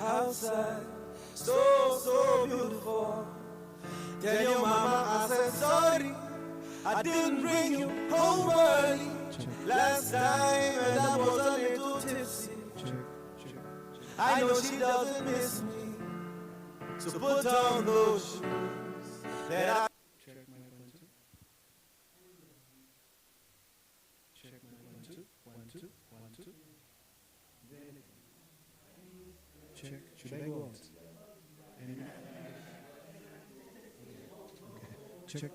outside, so beautiful. Tell your mama I said sorry, I didn't bring you home early. Last time and I was a little tipsy. I know she doesn't miss me, so put on those shoes that I... Check my 1 2. Check my 1 2 1 2 1 2. Check. Should I go out? Any? Okay. Check.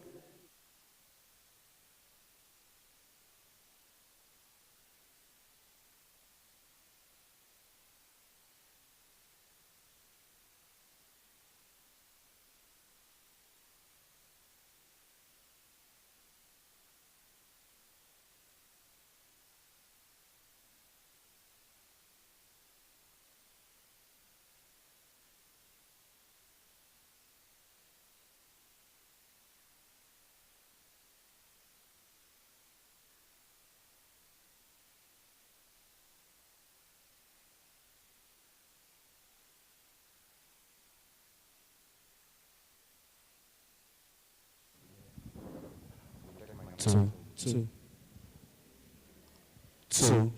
Two.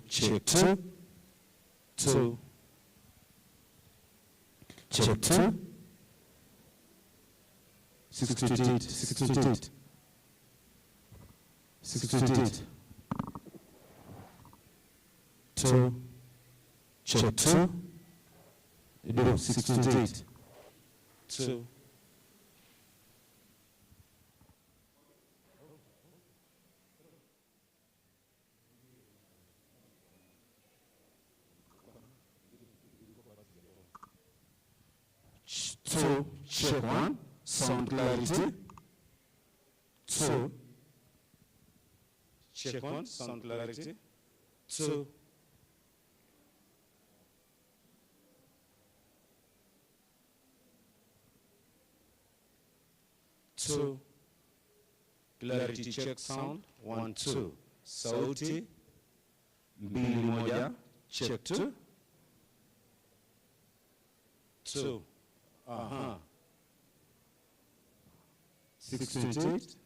Check two. Check two. 68. 2. Check two. 68. 2. Two, check one, sound clarity. Two, check one, sound clarity. Two, clarity check sound. 1 2, sauti. Mbili moja, check two. 2. 68.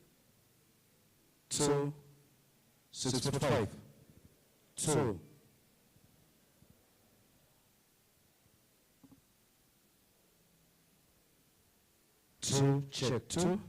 2. 65. 2. 2. Check 2.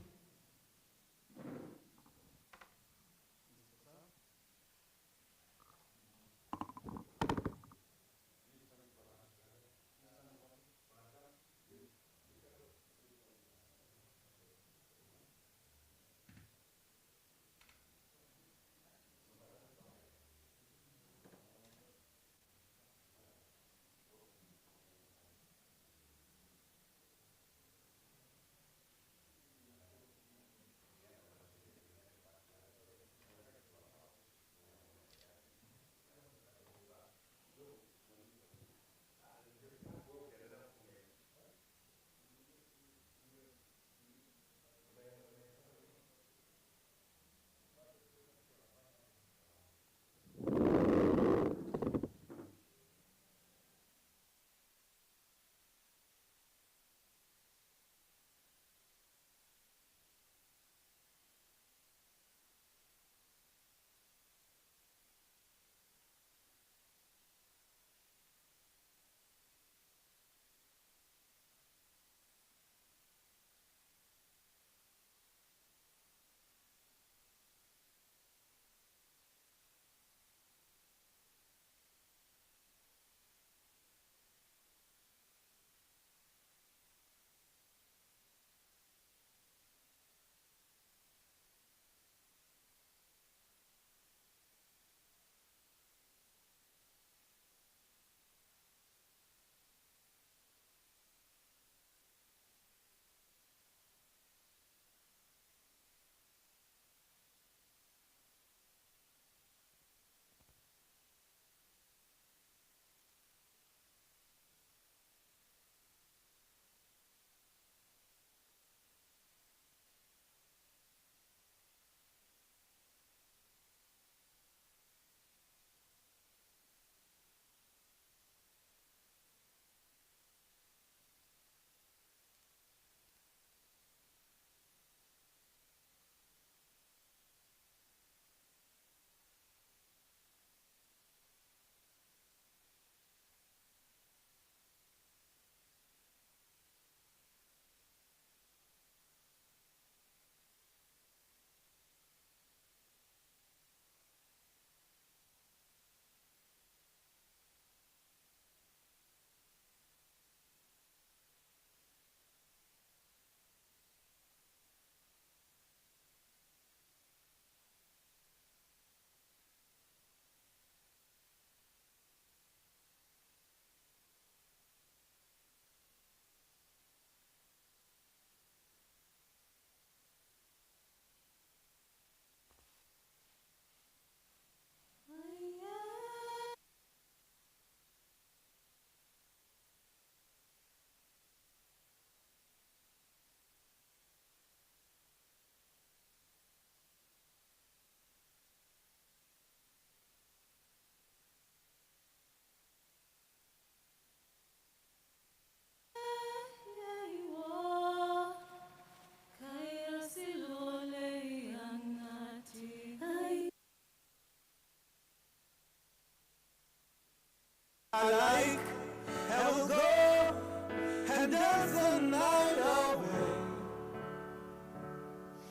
and dance the night away.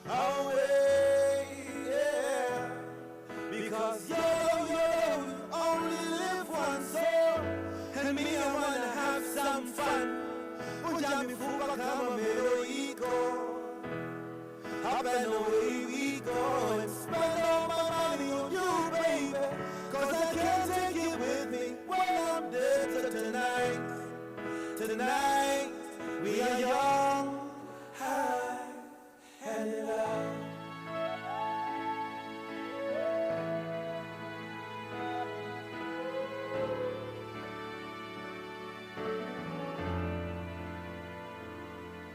Away, yeah. Because you only live once, so and me, I wanna have some fun. Ujami fuba kama mero ego. Up and away we go and spend all my money on you, baby. Cause I can't take it with me when I'm dead. So tonight, we are young, high, and in love.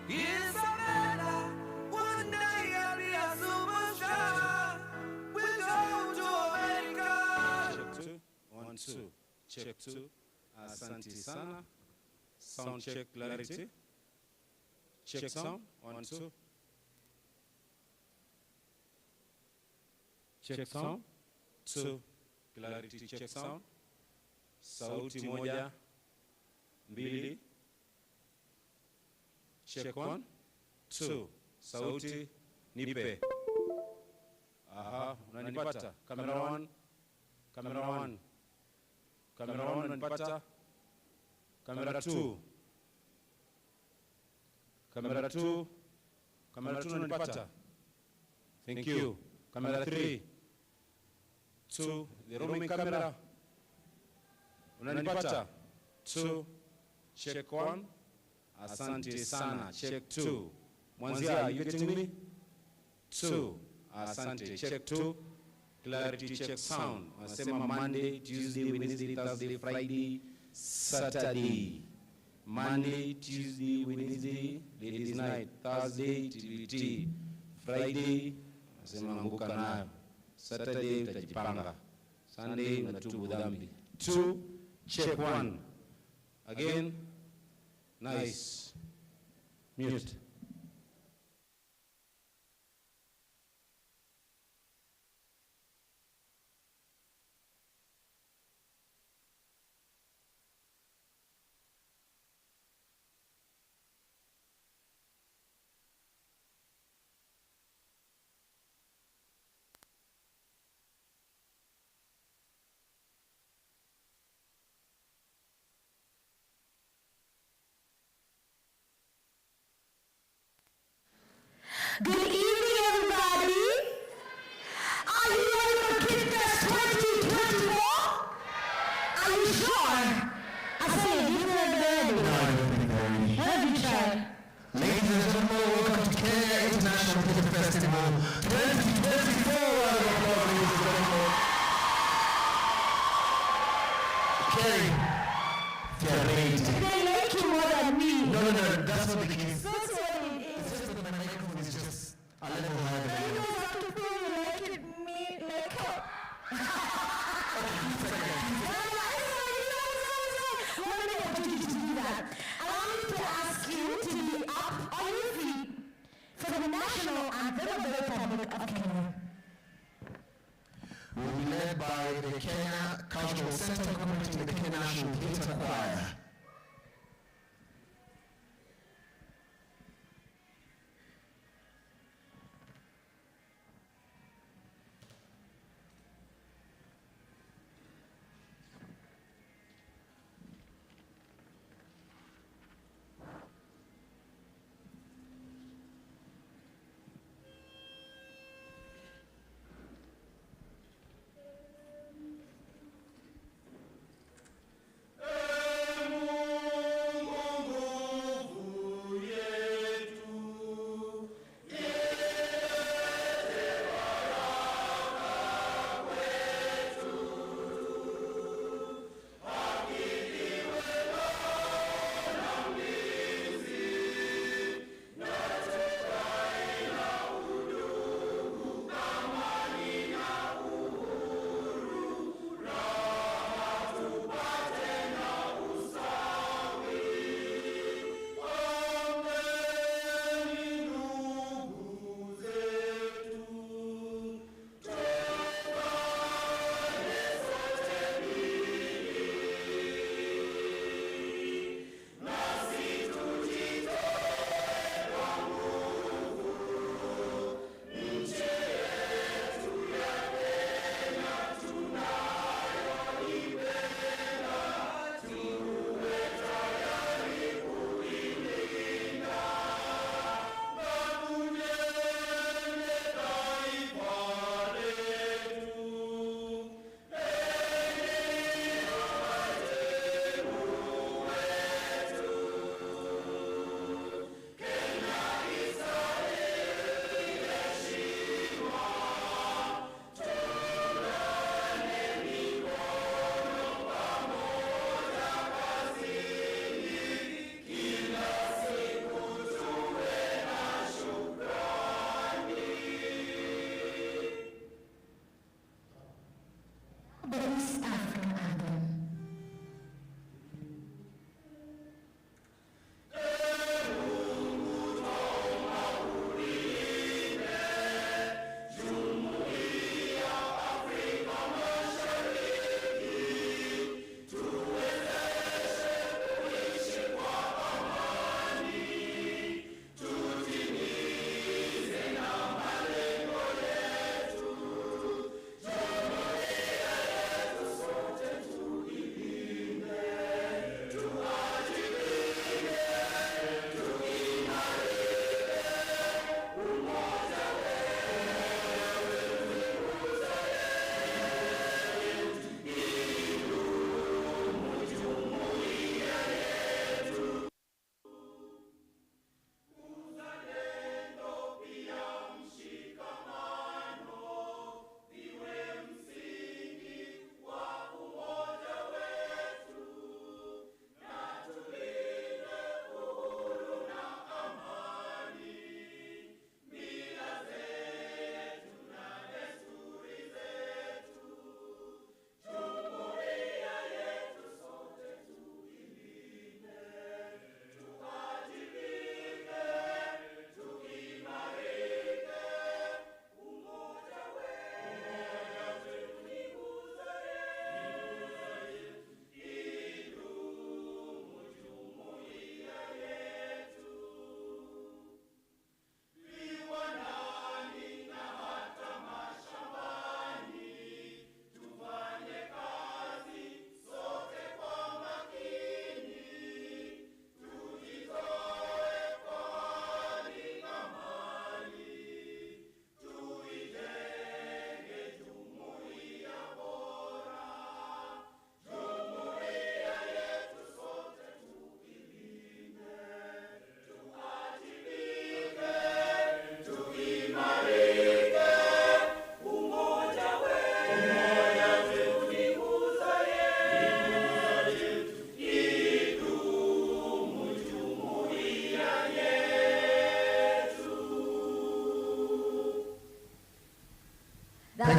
It's a matter, one day I'll be a superstar. We'll go to America. Check 2, 1, 2. Check 2. Asante sana. Sound check clarity. Check sound. 1, 2. Check sound. 2. Clarity check sound. Sauti moja, mbili. Check 1, 2. Sauti nipe. Aha, unanipata? Camera 1. Camera 1. Camera 1 unanipata? Camera 2. Camera 2. Camera 2 unanipata? Thank you. Camera 3. 2. The roaming camera. Unanipata? 2. Check 1. Asante sana. Check 2. Mwanzia, are you getting me? 2. Asante. Check 2. Clarity check sound. Wasema Monday, Tuesday, Wednesday, Thursday, Friday, Saturday. Monday, Tuesday, Wednesday, ladies night, Thursday, TBT. Friday, wasema anguka nayo. Saturday, utajipanga. Sunday, unatubu dhambi. 2. Check 1. Again. Nice. Mute. Good evening, everybody. Are you ready for Kitfest 2024? Are you sure? I said, you ready? No, I don't think they're ready. Have you tried? Ladies and gentlemen, welcome to Kenya International Theatre Festival 2024. Round of applause, ladies and gentlemen. Kerry, if you're ready. They like you more than me. No, that's not the case. That's what it is. It's just that the microphone is just a level higher than You yours. guys have to feel you like it, me, like her. Let me opportunity to do that. Allow me to ask you to be up on your feet for the national anthem of the Republic of Kenya.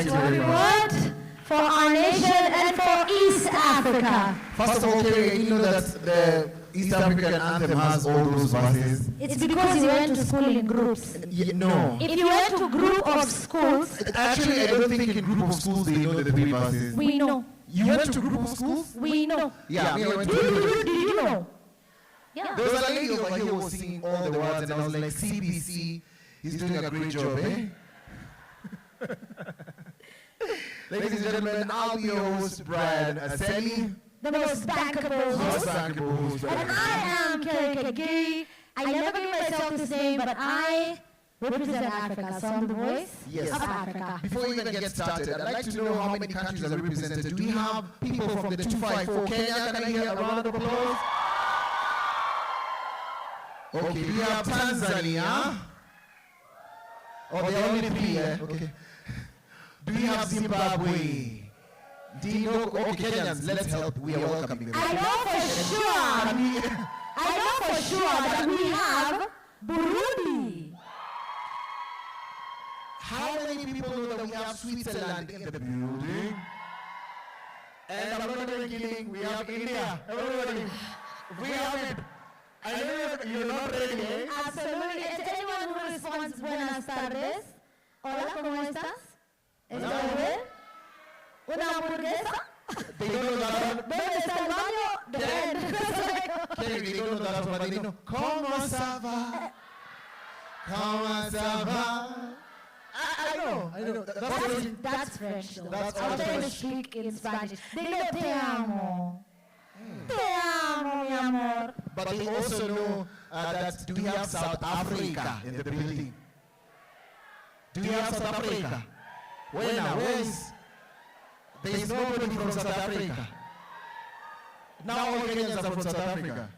Thank you very much. What? For our nation and for East Africa. First of all, Kerry, you know that the East African anthem has all those verses? It's because you went to school in groups. No. If you went to a group of schools, Actually, I don't think in group of schools they know the 3 verses. we know. You went to group of schools? We know. Yeah, me, I went to Did you know? Yeah. There was a lady over here who was singing all the words, and I was like, CBC, he's doing a great job, eh? Ladies and gentlemen, I'll be your host, Brian Aseli. The most bankable host. host. And I am Kerry Kagiri. I never give myself this name, but I represent Africa, so I'm the voice Yes. of Africa. Before we even get started, I'd like to know how many countries are represented. Do we have people from the 254 Kenya? Can I hear a round of applause? Okay, do we have Tanzania? Oh, there are only 3, eh? Okay. Do we have Zimbabwe? Do you know? Okay, Kenyans, let's help. We are welcoming them. I know for sure that we have Burundi. How many people know that we have Switzerland in the building? And I'm not even kidding, we have India. Everybody, we have it. I know you're not ready, eh? Absolutely. And to anyone who responds, buenas tardes. Hola, ¿cómo estás? ¿Estás bien? ¿Una hamburguesa? They don't know that one. ¿Dónde está el baño? The Kerry, they don't know that one, but they know. Comment ça va? Comment ça va? I know. That's French, though. That's I'm all trying to French. speak in Spanish. They know te amo. Te amo, mi amor. But they also know that do we have South Africa in the building? Do we have South Africa? Where now? Where is? There is nobody from South Africa. Now all Kenyans are from South Africa.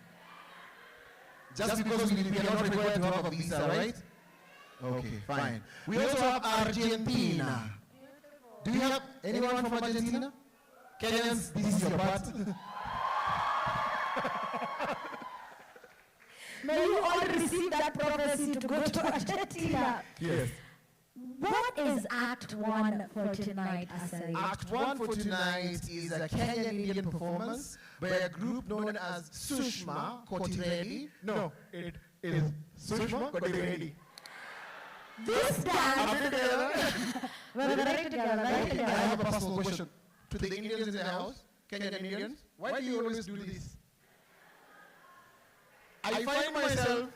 Just because we are not required to have a visa, right? Okay, fine. We also have Argentina. Do you have anyone from Argentina? Kenyans, this is your part. May you all receive that prophecy to go to Argentina. Yes. What is Act 1 for tonight, Asari? Act 1 for tonight is a Kenyan Indian performance by a group known as Sushma Kotiredi. No, it is Sushma Kotiredi. This dance, we're very together, very I together. have a personal question to the Indians in the house, Kenyan Indians. Why do you always do this? I find myself,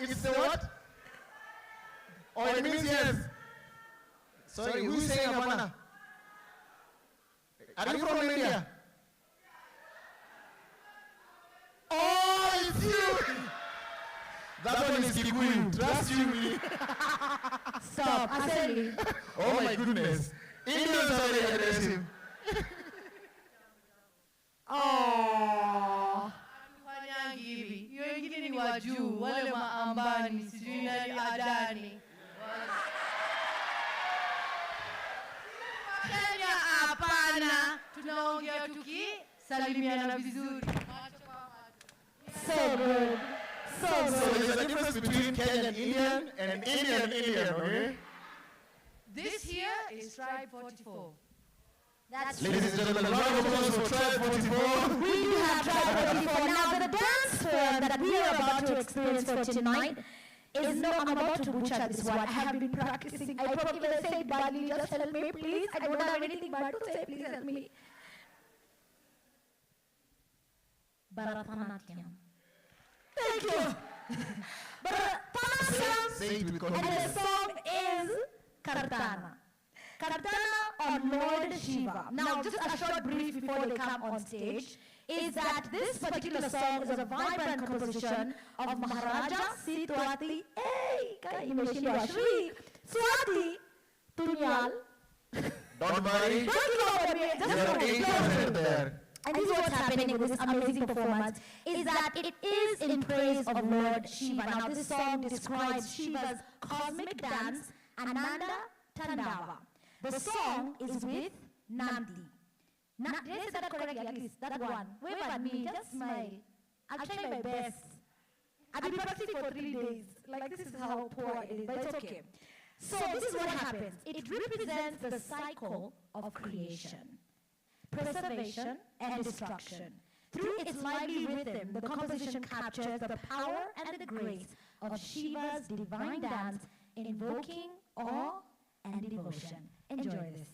it's the what? Oh, it means yes. Sorry, who's saying Havana? Are you from India? Oh, it's you! That one is Kikuyu, trust you me. Stop, Asari. Oh my goodness. Indians are very aggressive. Oh. Fanyangi hivi. Hiyo wengine ni wa juu, wale maambani, sijui nani adani. Kenya hapana. Tunaongea tukisalimiana vizuri. So good. So So good. there's a difference between Kenyan Indian and an Indian Indian, okay? This here is Tribe 44. That's Ladies and gentlemen, a round of applause for Tribe 44. We do have Tribe 44. Now, the dance form that we are about to experience for tonight is no, I'm about to butcher this one. I have been practicing. I probably will say it badly. Just help me, please. I don't have anything bad to say. Please help me. Bharatanatyam. Thank you. Bharatanatyam. Say it with And confidence. the song is Kartana. Kartana on Lord Shiva. Now, just a short brief before they come on stage is that this particular song is a vibrant composition of Maharaja Sitwati. Hey, imeshindwa Shri Swati Tunyal. Don't worry. Don't give up on me. Just You're go. 80% there. And this is what's happening with this amazing performance, is that it is in praise of Lord Shiva. Now this song describes Shiva's cosmic dance, Ananda Tandava. The song is with Nandi. Did I say that correctly at least? That one. Wave at me, just smile. I'll try my best. I've been practicing for 3 days. Like this is how poor it is, but it's okay. So this is what happens. It represents the cycle of creation, preservation, and destruction. Through its lively rhythm, the composition captures the power and the grace of Shiva's divine dance, invoking awe and devotion. Enjoy this.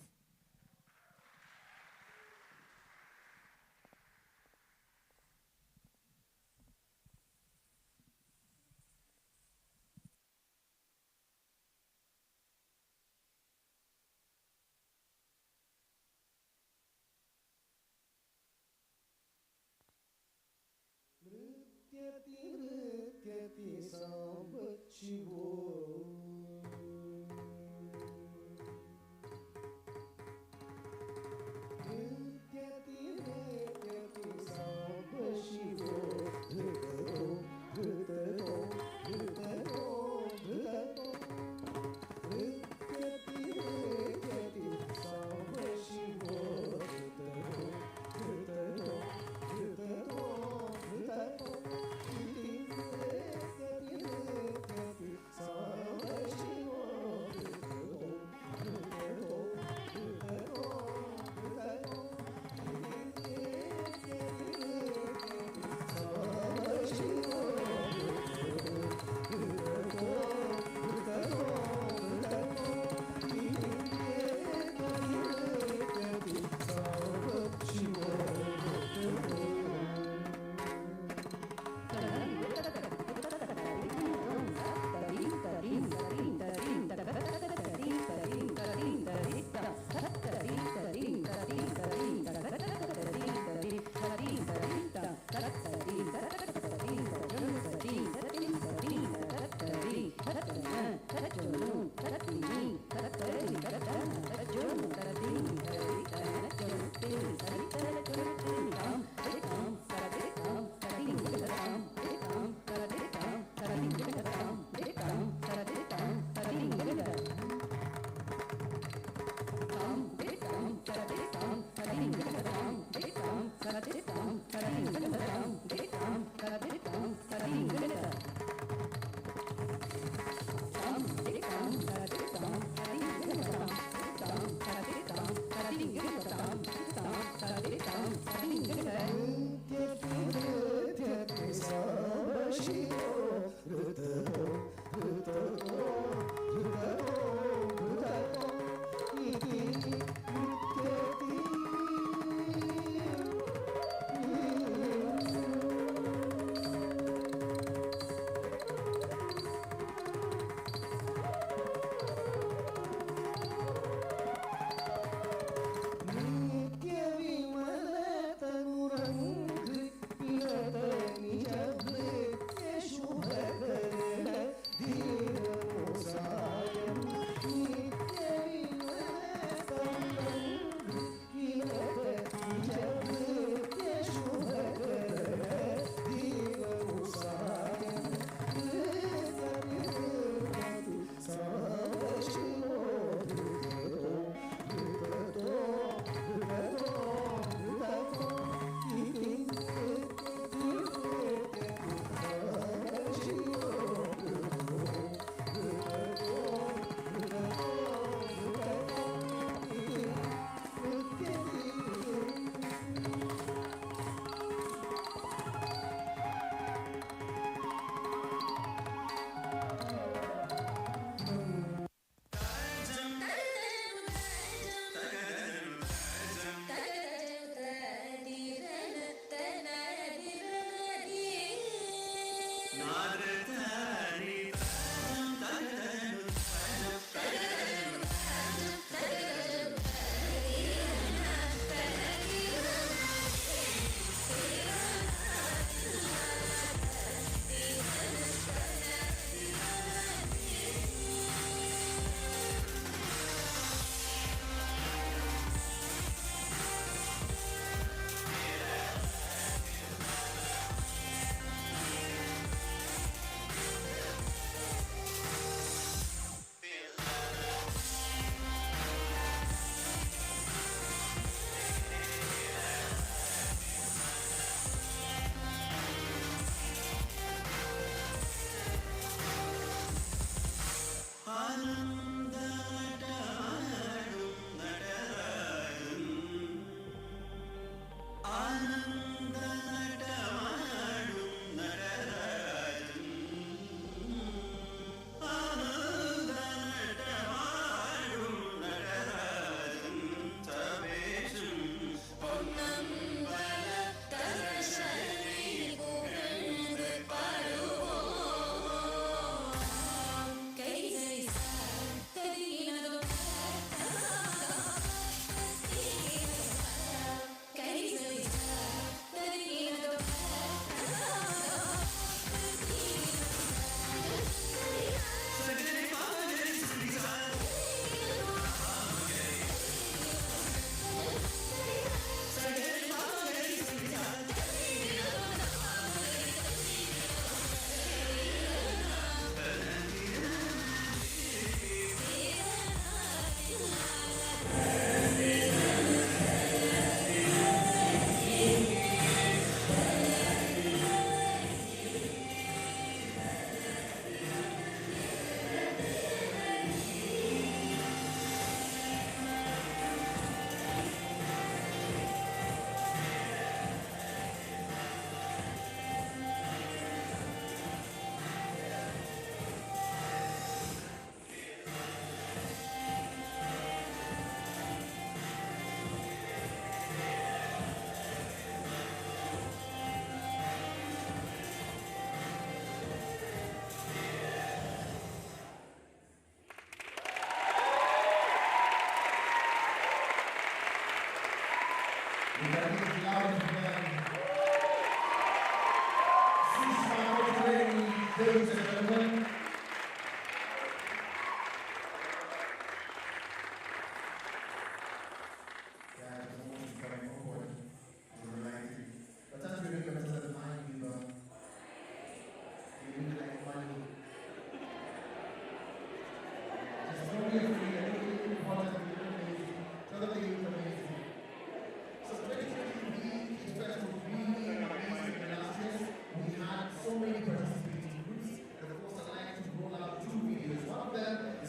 Ladies and gentlemen,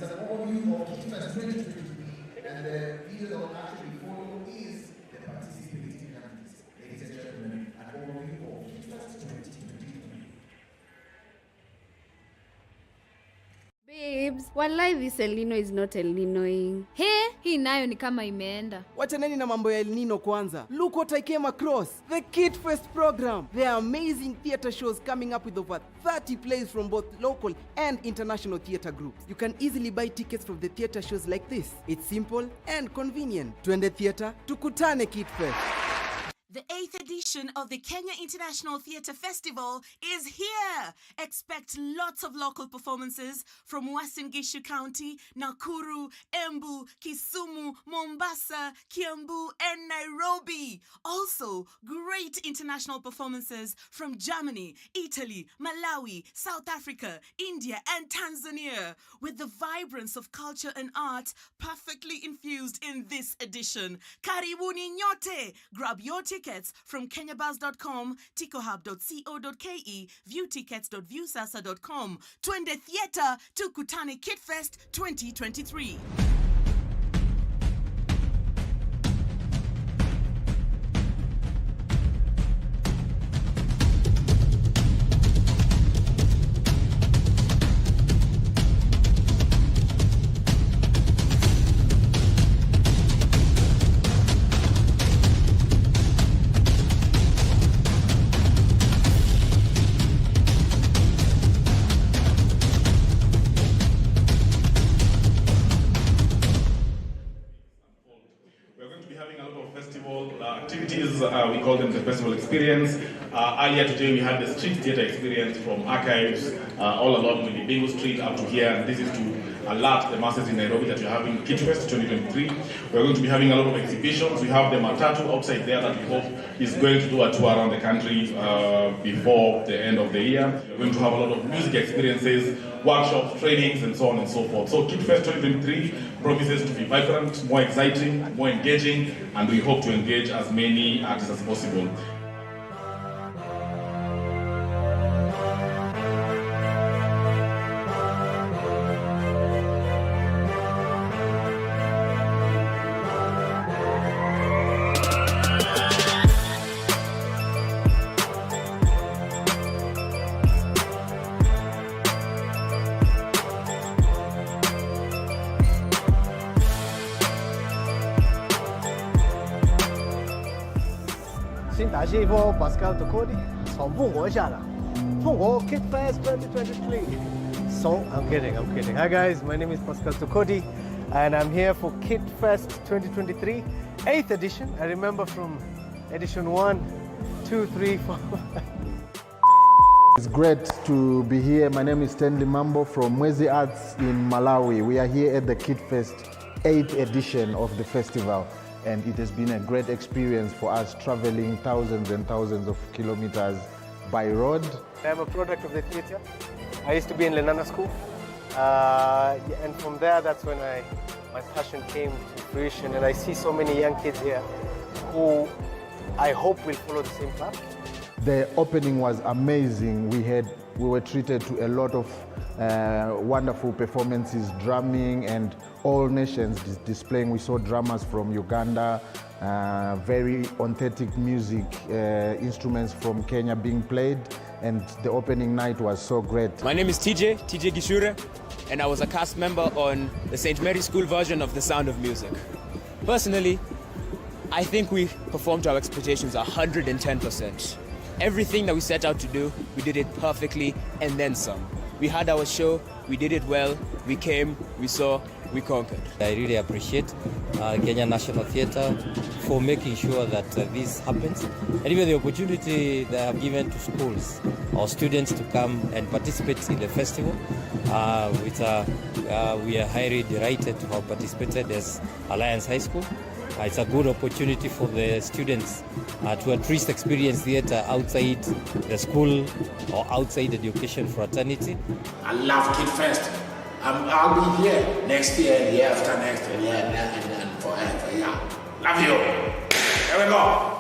is an overview of Kitfest 2023, and the video that will actually follow is the participating countries. Ladies and gentlemen, an overview of Kitfest 2023. Babes, wallahi this El Nino is not El Ninoing. He, hii nayo ni kama imeenda. Wachaneni na mambo ya El Nino kwanza. Look what I came across. The Kitfest program. There are amazing theater shows coming up with over 30 plays from both local and international theater groups. You can easily buy tickets from the theater shows like this. It's simple and convenient. Twende theater, tukutane Kitfest. The 8th edition of the Kenya International Theatre Festival is here. Expect lots of local performances from Uasin Gishu County, Nakuru, Embu, Kisumu, Mombasa, Kiambu, and Nairobi. Also, great international performances from Germany, Italy, Malawi, South Africa, India, and Tanzania, with the vibrance of culture and art perfectly infused in this edition. Karibuni nyote. Grab your tickets from kenyabuzz.com, ticohub.co.ke, viewtickets.viewsasa.com. Twende Theatre tukutane Kitfest 2023. Activities, we call them the festival experience. Earlier today we had the street theatre experience from archives all along the Bingo Street up to here, and this is to alert the masses in Nairobi that we're having Kitfest 2023. We're going to be having a lot of exhibitions. We have the Matatu outside there that we hope is going to do a tour around the country before the end of the year. We're going to have a lot of music experiences, workshops, trainings, and so on and so forth. So Kitfest 2023 promises to be vibrant, more exciting, more engaging, and we hope to engage as many artists as possible. Pascal Tokodi, Kitfest 2023. So, I'm kidding. Hi guys, my name is Pascal Tokodi, and I'm here for Kitfest 2023, 8th edition. I remember from edition 1, 2, 3, 4. It's great to be here. My name is Stanley Mambo from Mwezi Arts in Malawi. We are here at the Kitfest 8th edition of the festival. And it has been a great experience for us, traveling thousands and thousands of kilometers by road. I'm a product of the theatre. I used to be in Lenana School. And from there, that's when my passion came to fruition. And I see so many young kids here who I hope will follow the same path. The opening was amazing. We were treated to a lot of wonderful performances, drumming, and all nations displaying. We saw drummers from Uganda, very authentic music, instruments from Kenya being played, and the opening night was so great. My name is TJ Gishure, and I was a cast member on the St. Mary's School version of The Sound of Music. Personally, I think we performed to our expectations 110%. Everything that we set out to do, we did it perfectly and then some. We had our show, we did it well, we came, we saw, we conquered. I really appreciate Kenya National Theatre for making sure that this happens, and even the opportunity they have given to schools or students to come and participate in the festival. We are highly delighted to have participated as Alliance High School. It's a good opportunity for the students to at least experience theatre outside the school or outside education fraternity. I love Kitfest. I'll be here next year and the year after next and forever. Yeah. Love you. Here we go.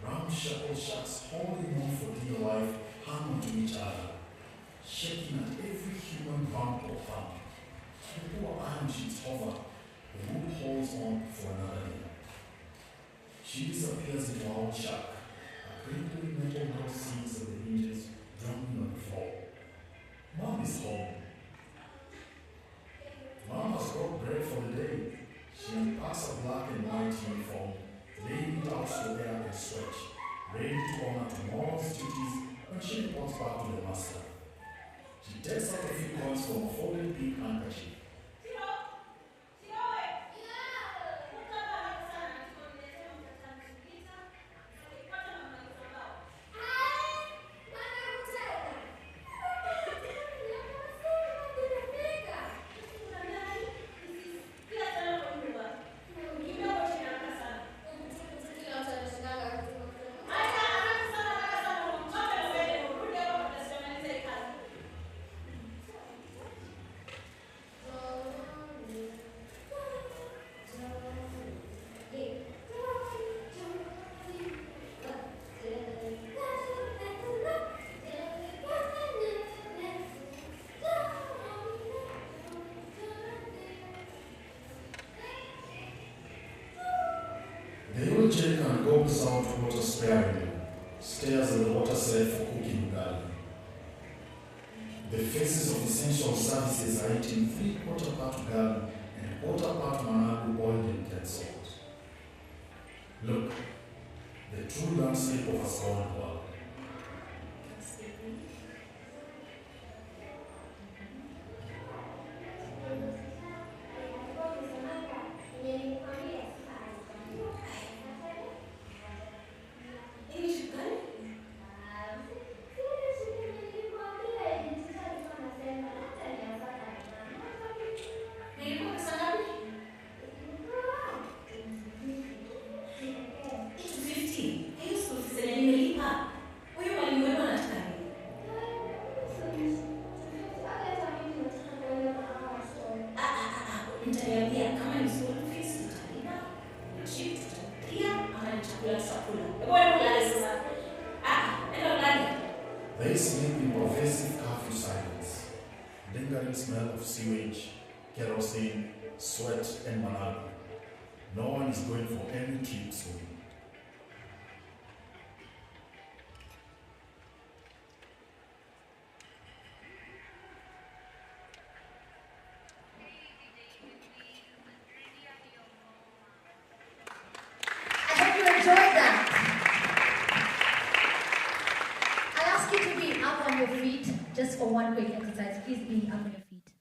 Ramshackle sharks holding on for dear life hang on to each other, shaking at every human bump or thump. The poor iron sheets hover, the wood holds on for another day. She disappears into our shack, a crinkling metal door sinks at the hinges, drumming on the floor. Mom is home. Mom has got bread for the day. She unpacks a black and white uniform, laying it out so air and stretch, ready to honor tomorrow's duties when she reports back to the master. She takes out a few coins from a folded pink handkerchief. pours out water sparingly, stares at the water set for cooking ugali. The faces of essential services are eating 3/4 part ugali and 1/4 part managu boiled in Kent salt. Look, the true landscape of a scorned world. They sleep in pervasive curfew silence, lingering smell of sewage, kerosene, sweat, and managu. No one is going for any trip soon. I hope you enjoyed that. I'll ask you to be up on your feet just for one quick exercise. Please be up on your feet.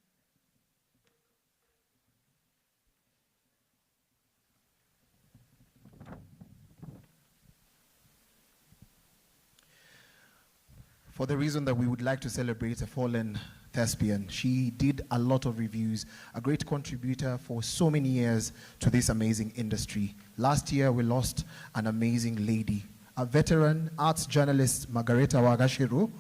For the reason that we would like to celebrate a fallen thespian. She did a lot of reviews, a great contributor for so many years to this amazing industry. Last year, we lost an amazing lady, a veteran arts journalist, Margareta Wagashiru,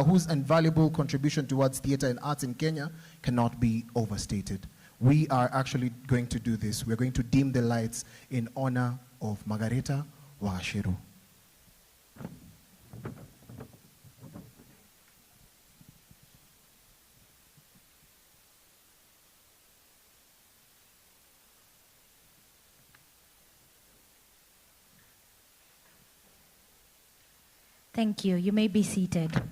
whose invaluable contribution towards theater and arts in Kenya cannot be overstated. We are actually going to do this. We're going to dim the lights in honor of Margareta Wagashiru. Thank you. You may be seated.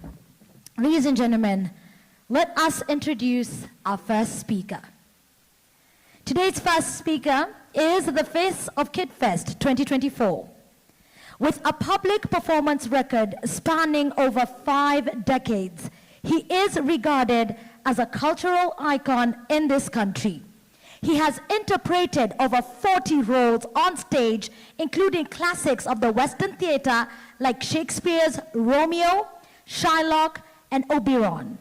Ladies and gentlemen, let us introduce our first speaker. Today's first speaker is the face of Kitfest 2024. With a public performance record spanning over 5 decades, he is regarded as a cultural icon in this country. He has interpreted over 40 roles on stage, including classics of the Western theater like Shakespeare's Romeo, Shylock, and Oberon,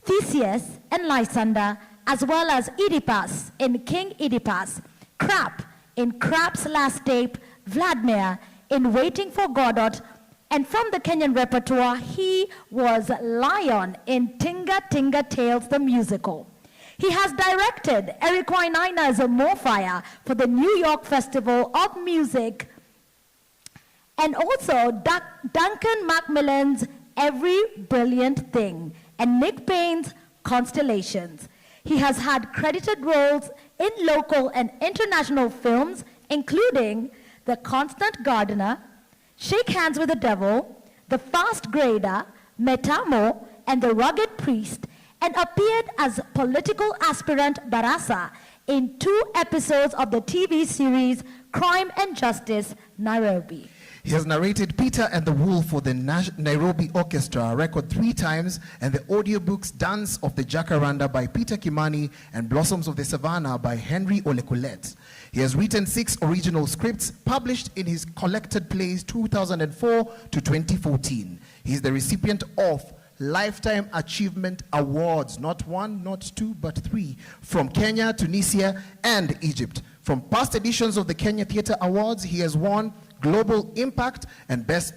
Theseus and Lysander, as well as Oedipus in King Oedipus, Crap in Crap's Last Tape, Vladimir in Waiting for Godot, and from the Kenyan repertoire, he was Lion in Tinga Tinga Tales the musical. He has directed Eric Wainaina's Moorfire for the New York Festival of Music, and also Duncan Macmillan's Every Brilliant Thing and Nick Payne's Constellations. He has had credited roles in local and international films, including The Constant Gardener, Shake Hands with the Devil, The Fast Grader, Metamo, and The Rugged Priest, and appeared as political aspirant Barasa in 2 episodes of the TV series Crime and Justice, Nairobi. He has narrated Peter and the Wolf for the Nairobi Orchestra, a record 3 times, and the audiobooks Dance of the Jacaranda by Peter Kimani and Blossoms of the Savannah by Henry Olekulet. He has written 6 original scripts published in his collected plays 2004 to 2014. He is the recipient of Lifetime Achievement Awards, not 1, not 2, but 3, from Kenya, Tunisia, and Egypt. From past editions of the Kenya Theatre Awards, he has won Global Impact and Best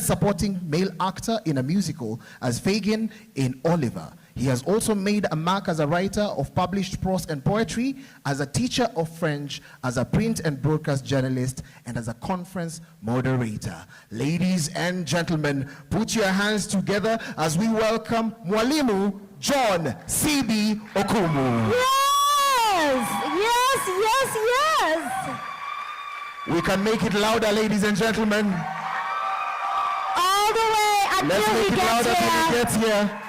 Supporting Male Actor in a Musical as Fagin in Oliver. He has also made a mark as a writer of published prose and poetry, as a teacher of French, as a print and broadcast journalist, and as a conference moderator. Ladies and gentlemen, put your hands together as we welcome Mwalimu John C.B. Okumu. Yes, yes, yes, yes. We can make it louder, ladies and gentlemen. All the way until Let's make he it louder gets till he here. gets here.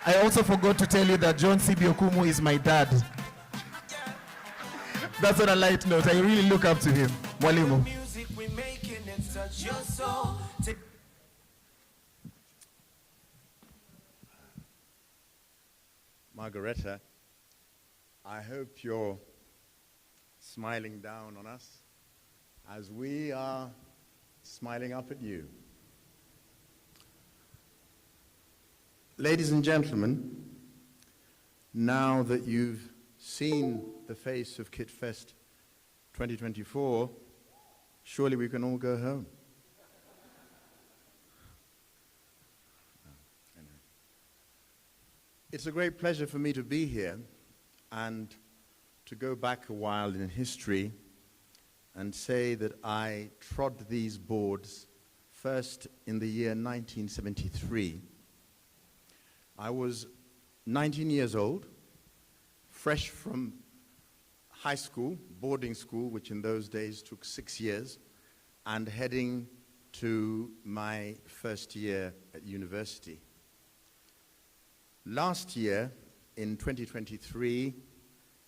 I also forgot to tell you that John Sibiokumu is my dad. That's on a light note. I really look up to him. Mwalimu. Music we making it touch your soul. Margareta, I hope you're smiling down on us as we are smiling up at you. Ladies and gentlemen, now that you've seen the face of Kitfest 2024, surely we can all go home. It's a great pleasure for me to be here and to go back a while in history and say that I trod these boards first in the year 1973. I was 19 years old, fresh from high school, boarding school, which in those days took 6 years, and heading to my first year at university. Last year, in 2023,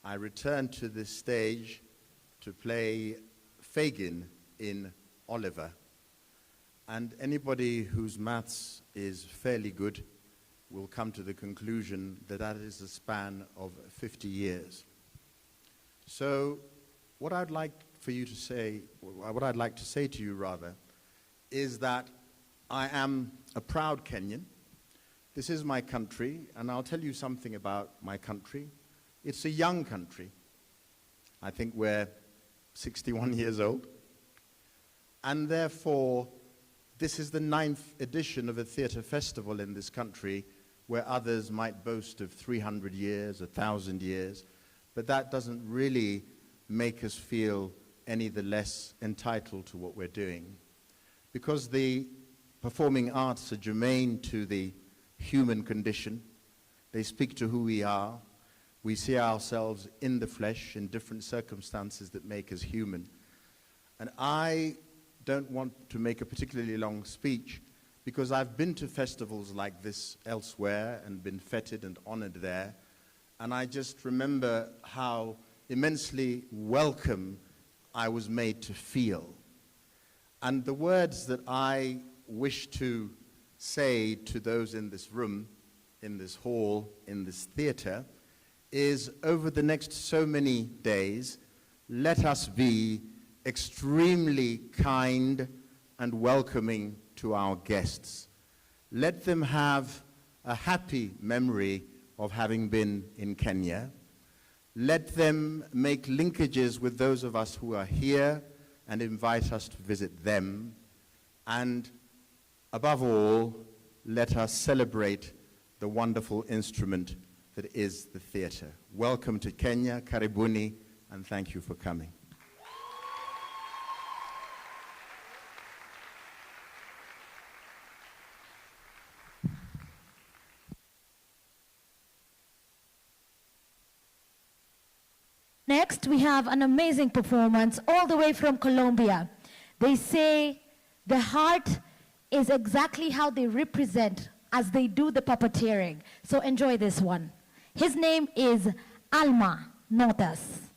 I returned to this stage to play Fagin in Oliver. And anybody whose maths is fairly good will come to the conclusion that that is a span of 50 years. So what I'd like for you to say, what I'd like to say to you rather, is that I am a proud Kenyan. This is my country, and I'll tell you something about my country. It's a young country. I think we're 61 years old. And therefore, this is the 9th edition of a theatre festival in this country where others might boast of 300 years, 1,000 years, but that doesn't really make us feel any the less entitled to what we're doing. Because the performing arts are germane to the human condition. They speak to who we are. We see ourselves in the flesh in different circumstances that make us human. And I don't want to make a particularly long speech because I've been to festivals like this elsewhere and been feted and honored there. And I just remember how immensely welcome I was made to feel. And the words that I wish to say to those in this room, in this hall, in this theater, is over the next so many days, let us be extremely kind and welcoming to our guests. Let them have a happy memory of having been in Kenya. Let them make linkages with those of us who are here and invite us to visit them. And above all, let us celebrate the wonderful instrument that is the theatre. Welcome to Kenya, karibuni, and thank you for coming. Next, we have an amazing performance all the way from Colombia. They say the heart is exactly how they represent as they do the puppeteering. So enjoy this one. His name is Alma Notas.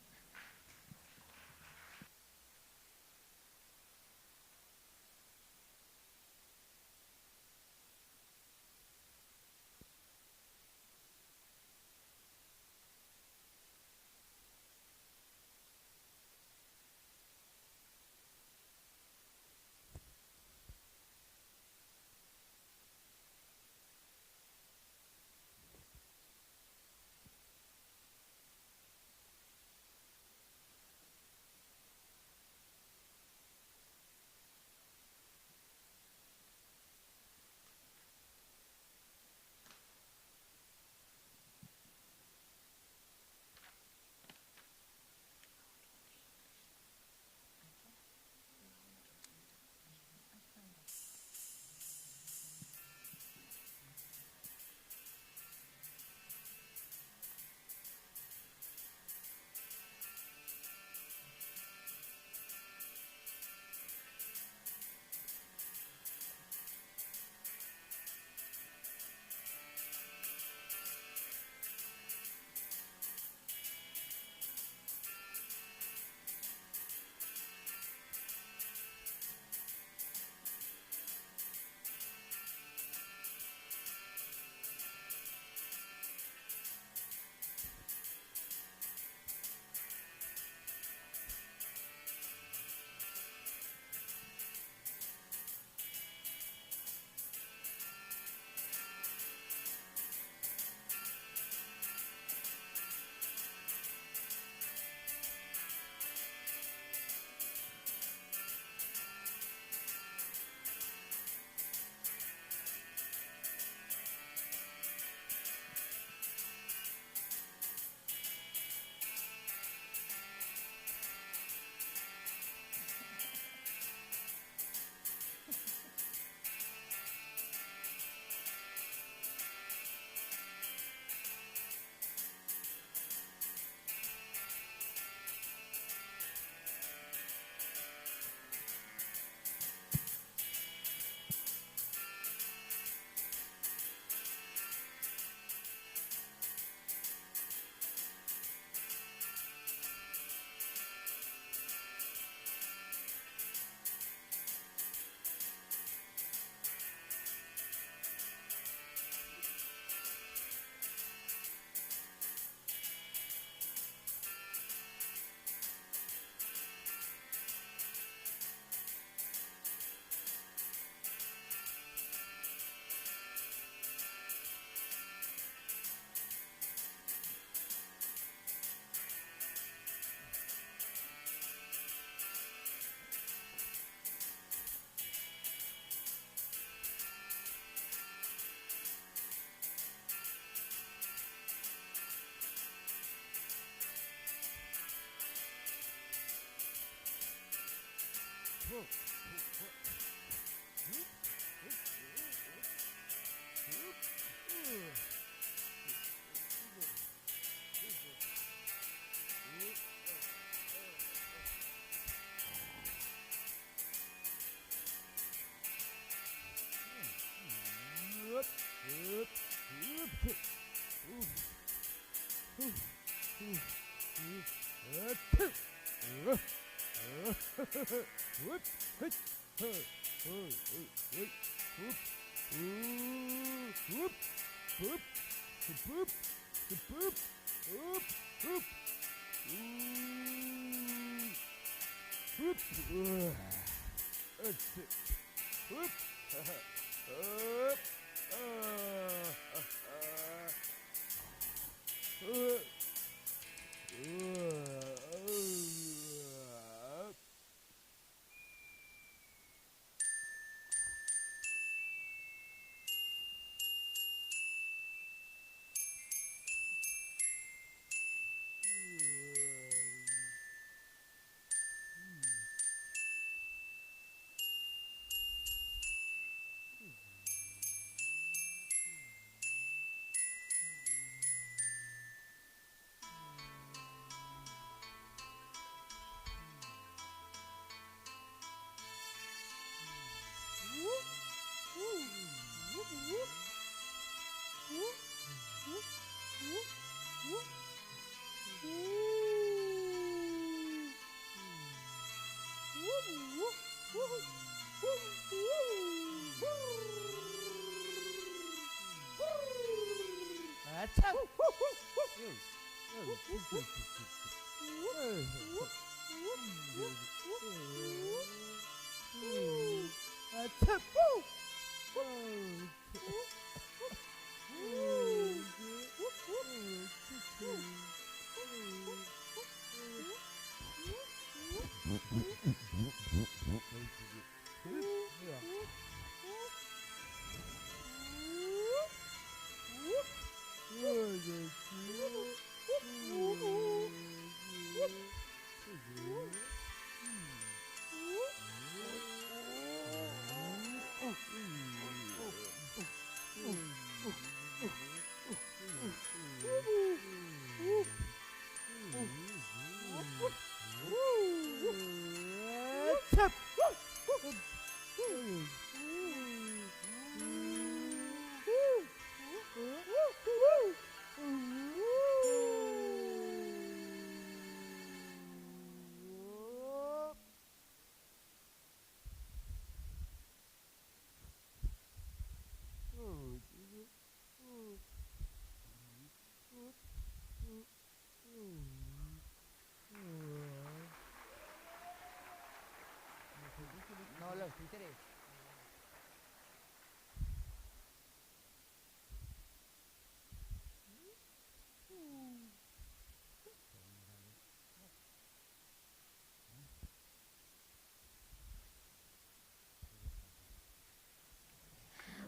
No, los títeres.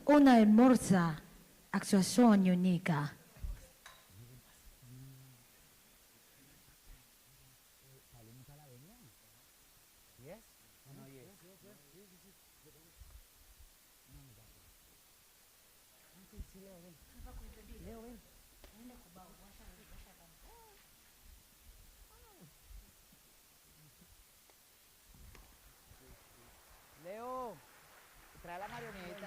Una hermosa actuación única.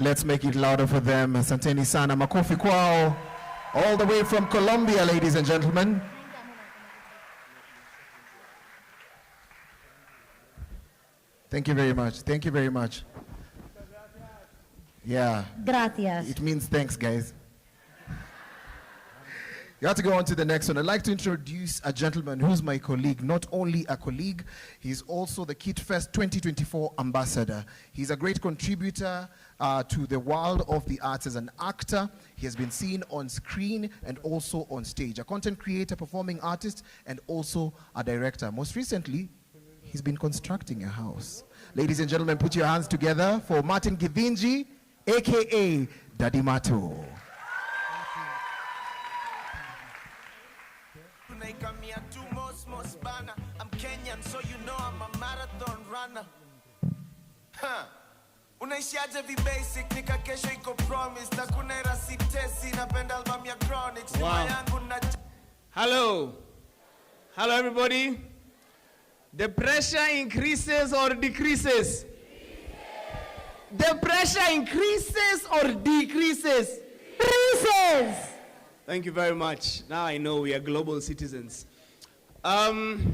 Let's make it louder for them. Asanteni sana, makofi kwao. All the way from Colombia, ladies and gentlemen. Thank you very much. Thank you very much. Yeah. Gracias. It means thanks, guys. You have to go on to the next one. I'd like to introduce a gentleman who's my colleague, not only a colleague, he's also the Kitfest 2024 ambassador. He's a great contributor to the world of the arts as an actor. He has been seen on screen and also on stage. A content creator, performing artist, and also a director. Most recently, he's been constructing a house. Ladies and gentlemen, put your hands together for Martin Givinji, aka Daddy Mato. I'm Kenyan, so you know I'm a marathon runner. Unaishiaje vi basic, nika kesho iko promise. Na kuna era sitesi, napenda album ya Chronics. Wow. Hello. Hello everybody. The pressure increases or decreases? The pressure increases or decreases? Decreases. Thank you very much. Now I know we are global citizens. I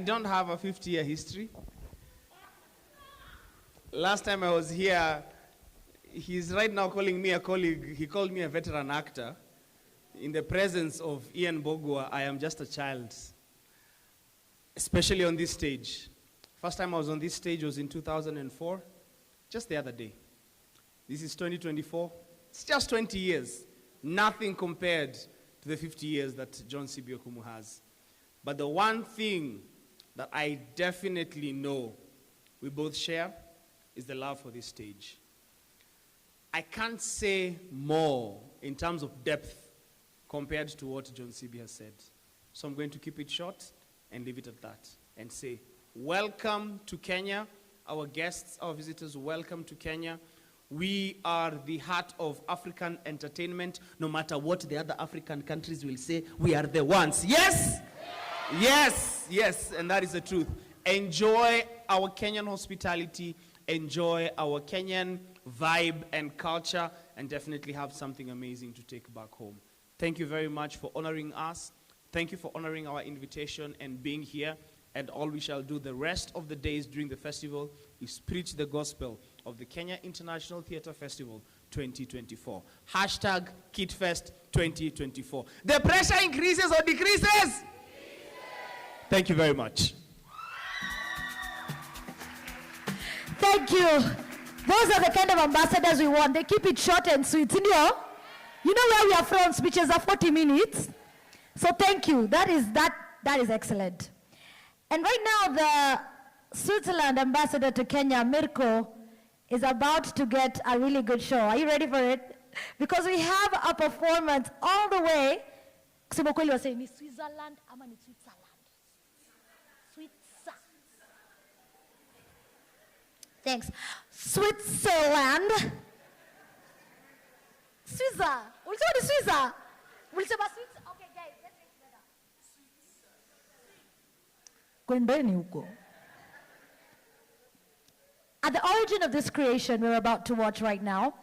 don't have a 50-year history. Last time I was here, he's right now calling me a colleague. He called me a veteran actor. In the presence of Ian Bogwa, I am just a child, especially on this stage. First time I was on this stage was in 2004, just the other day. This is 2024. It's just 20 years. Nothing compared to the 50 years that John Sibiokumu has. But the one thing that I definitely know we both share is the love for this stage. I can't say more in terms of depth compared to what John Sibi has said. So I'm going to keep it short and leave it at that and say, welcome to Kenya. Our guests, our visitors, welcome to Kenya. We are the heart of African entertainment. No matter what the other African countries will say, we are the ones. Yes? Yes, yes, and that is the truth. Enjoy our Kenyan hospitality, enjoy our Kenyan vibe and culture, and definitely have something amazing to take back home. Thank you very much for honoring us. Thank you for honoring our invitation and being here. And all we shall do the rest of the days during the festival is preach the gospel of the Kenya International Theatre Festival 2024. Hashtag Kitfest 2024. The pressure increases or decreases? Thank you very much. Thank you. Those are the kind of ambassadors we want. They keep it short and sweet. You know where we are from, speeches are 40 minutes. So thank you. That is excellent. And right now, the Switzerland ambassador to Kenya, Mirko, is about to get a really good show. Are you ready for it? Because we have a performance all the way. Kusema kweli was saying, Switzerland, ama ni Switzerland. Switzer. Thanks. Switzerland. Switzer. Ulisema ni Switzer. Ulisema Switzer. Okay, guys, let's make it better. Kwendeni huko. At the origin of this creation we're about to watch right now,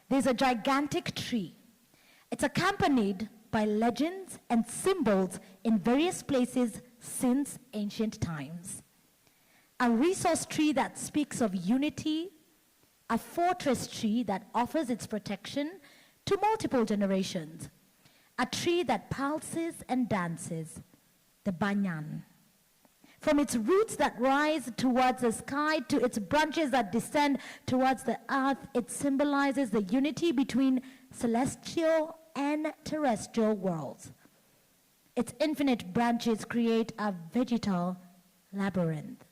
there's a gigantic tree. It's accompanied by legends and symbols in various places since ancient times. A resource tree that speaks of unity, a fortress tree that offers its protection to multiple generations, a tree that pulses and dances, the banyan. From its roots that rise towards the sky to its branches that descend towards the earth, it symbolizes the unity between celestial and terrestrial worlds. Its infinite branches create a vegetal labyrinth.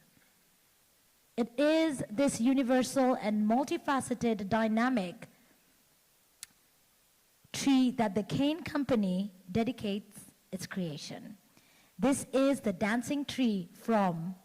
It is this universal and multifaceted dynamic tree that the Cane Company dedicates its creation. This is the dancing tree from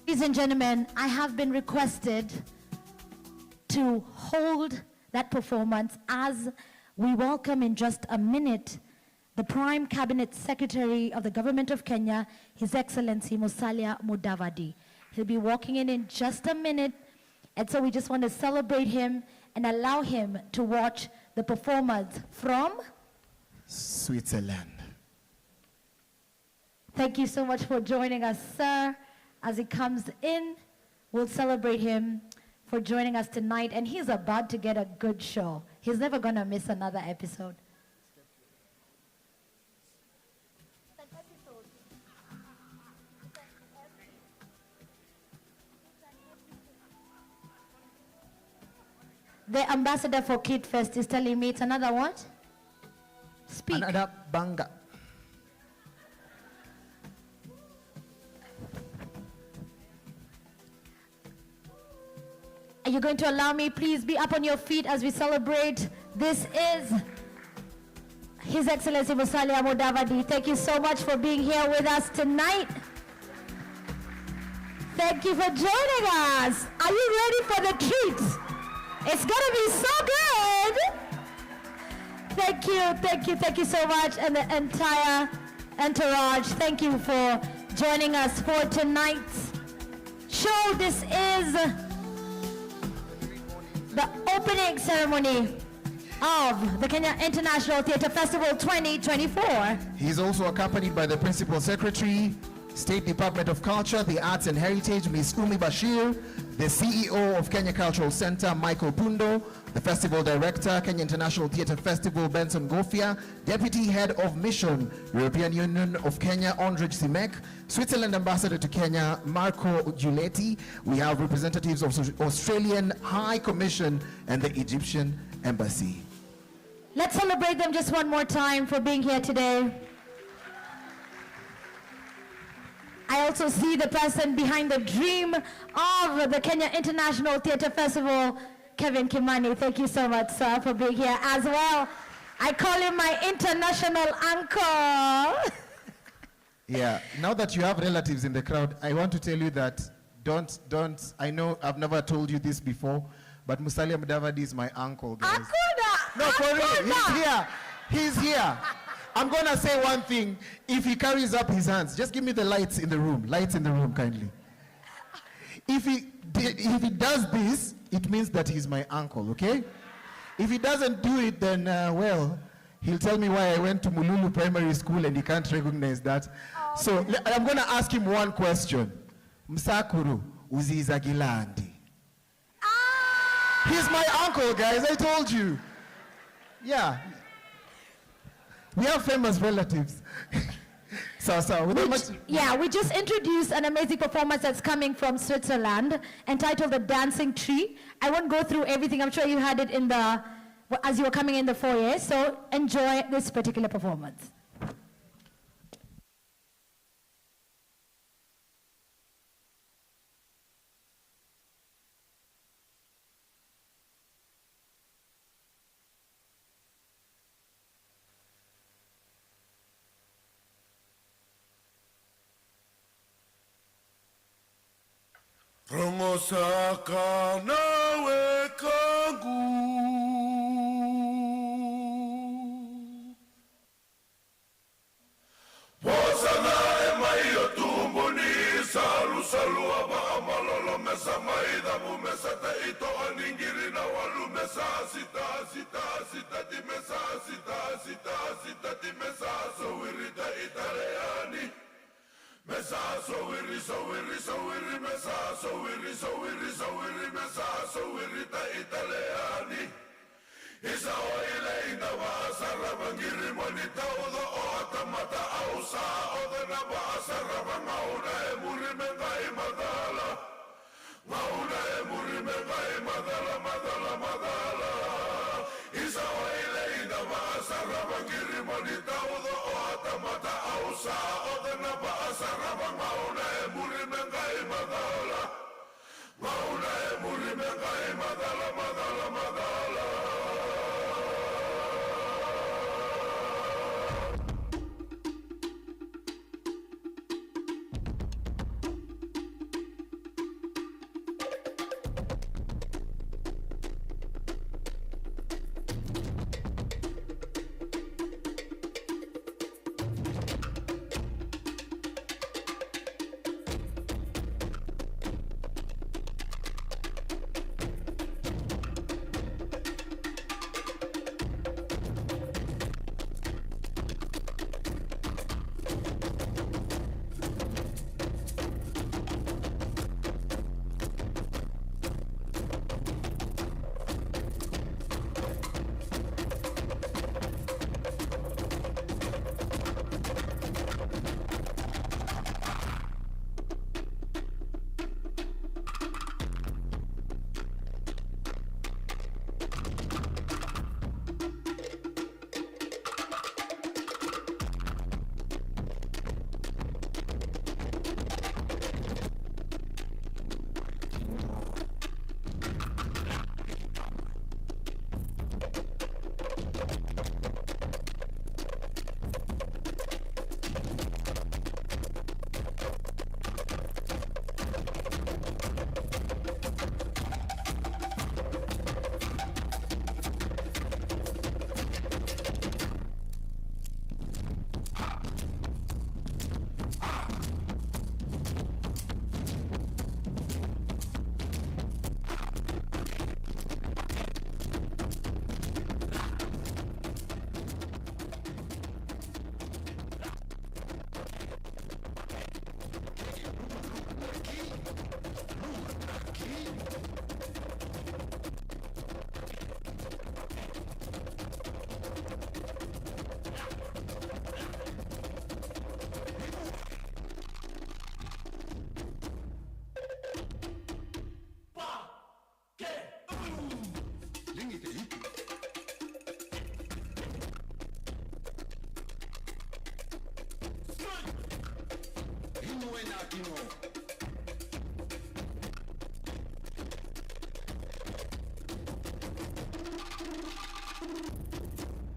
Ladies and gentlemen, I have been requested to hold that performance as we welcome in just a minute the Prime Cabinet Secretary of the Government of Kenya, His Excellency Musalia Mudavadi. He'll be walking in just a minute, and so we just want to celebrate him and allow him to watch the performance from Switzerland. Thank you so much for joining us, sir. As he comes in, we'll celebrate him for joining us tonight, and he's about to get a good show. He's never going to miss another episode. The ambassador for Kitfest is telling me it's another what? Speak. Another banger. Are you going to allow me? Please be up on your feet as we celebrate. This is His Excellency Musalia Mudavadi. Thank you so much for being here with us tonight. Thank you for joining us. Are you ready for the treat? It's gonna be so good. Thank you so much, and the entire entourage. Thank you for joining us for tonight's show. This is the opening ceremony of the Kenya International Theatre Festival 2024. He's also accompanied by the Principal Secretary, State Department of Culture, the Arts and Heritage, Ms. Umi Bashir, the CEO of Kenya Cultural Center, Michael Pundo, the Festival Director, Kenya International Theatre Festival, Benson Gofia, Deputy Head of Mission, European Union of Kenya, Ondrej Simek, Switzerland Ambassador to Kenya, Marco Giuletti. We have representatives of Australian High Commission and the Egyptian Embassy. Let's celebrate them just one more time for being here today. I also see the person behind the dream of the Kenya International Theatre Festival, Kevin Kimani. Thank you so much, sir, for being here as well. I call him my international uncle. Yeah, now that you have relatives in the crowd, I want to tell you that don't, I know I've never told you this before, but Musalia Mudavadi is my uncle, guys. Akuda! No, for real, Akuda! he's here. He's here. I'm going to say one thing. If he carries up his hands, just give me the lights in the room. Lights in the room, kindly. If he does this, it means that he's my uncle, okay? If he doesn't do it, then, well, he'll tell me why I went to Mululu Primary School and he can't recognize that. Oh, so I'm going to ask him one question. Msakuru, uziza gilandi. He's my uncle, guys, I told you. Yeah. We have famous relatives. We just introduced an amazing performance that's coming from Switzerland entitled The Dancing Tree. I won't go through everything. I'm sure you had it as you were coming in the foyer. So enjoy this particular performance. Promosaka nawe kangu Wasana emaio tumbuni Salu salu aba amalolo mesa maida mumesa te ito aningiri na walu mesa sita di mesa sita di mesa so wirita itareani Mesa so wiri, mesa so wiri, mesa so wiri ta italiani. Isa oile ina vasa rabangiri monita udo ota mata ausa oda na vasa rabangauna e muri mengai madala. Mauna e muri mengai madala. Isa oile ina vasa rabangiri monita udo ota mata ausa oda na vasa rabangauna e muri mengai madala. Mauna e muri mengai madala.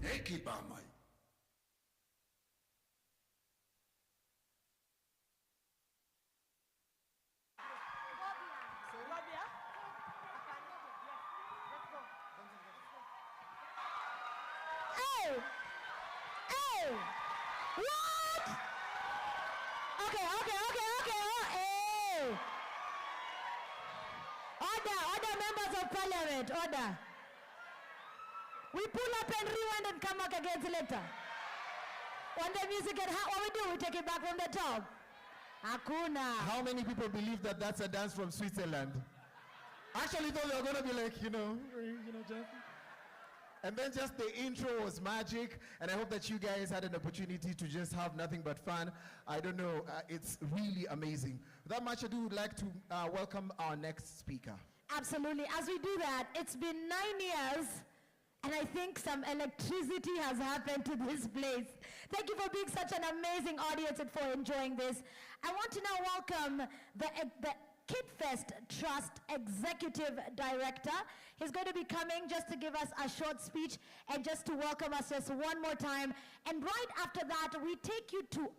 Ekibamai. Hey! Hey! What? Okay. Hey! Order, members of parliament, order. We pull up and rewind and come back again later. When the music gets hot, what we do? We take it back from the top. Hakuna. How many people believe that that's a dance from Switzerland? Actually thought they were going to be like, just... And then just the intro was magic, and I hope that you guys had an opportunity to just have nothing but fun. I don't know, it's really amazing. Without much ado, would like to welcome our next speaker. Absolutely. As we do that, it's been 9 years, and I think some electricity has happened to this place. Thank you for being such an amazing audience and for enjoying this. I want to now welcome the Kitfest Trust Executive Director. He's going to be coming just to give us a short speech and just to welcome us just one more time. And right after that, we take you to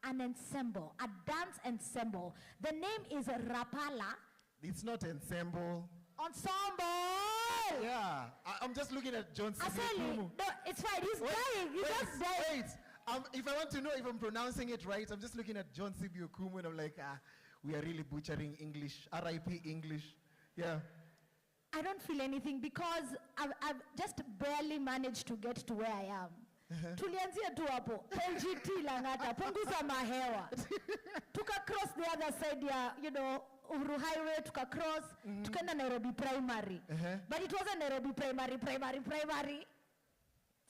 an ensemble, a dance ensemble. The name is Rapala. It's not ensemble. Ensemble! Yeah, I'm just looking at John C. No, it's fine. He's dying. He's just dying. Wait. If I want to know if I'm pronouncing it right, I'm just looking at John C. Okumu and I'm like, we are really butchering English. R.I.P. English. Yeah. I don't feel anything because I've just barely managed to get to where I am. Tulianzia tu hapo. LGT Langata. Punguza mahewa. Tuka cross the other side ya, Uhuru Highway, tuka cross, tukenda Nairobi Primary. But it wasn't Nairobi Primary.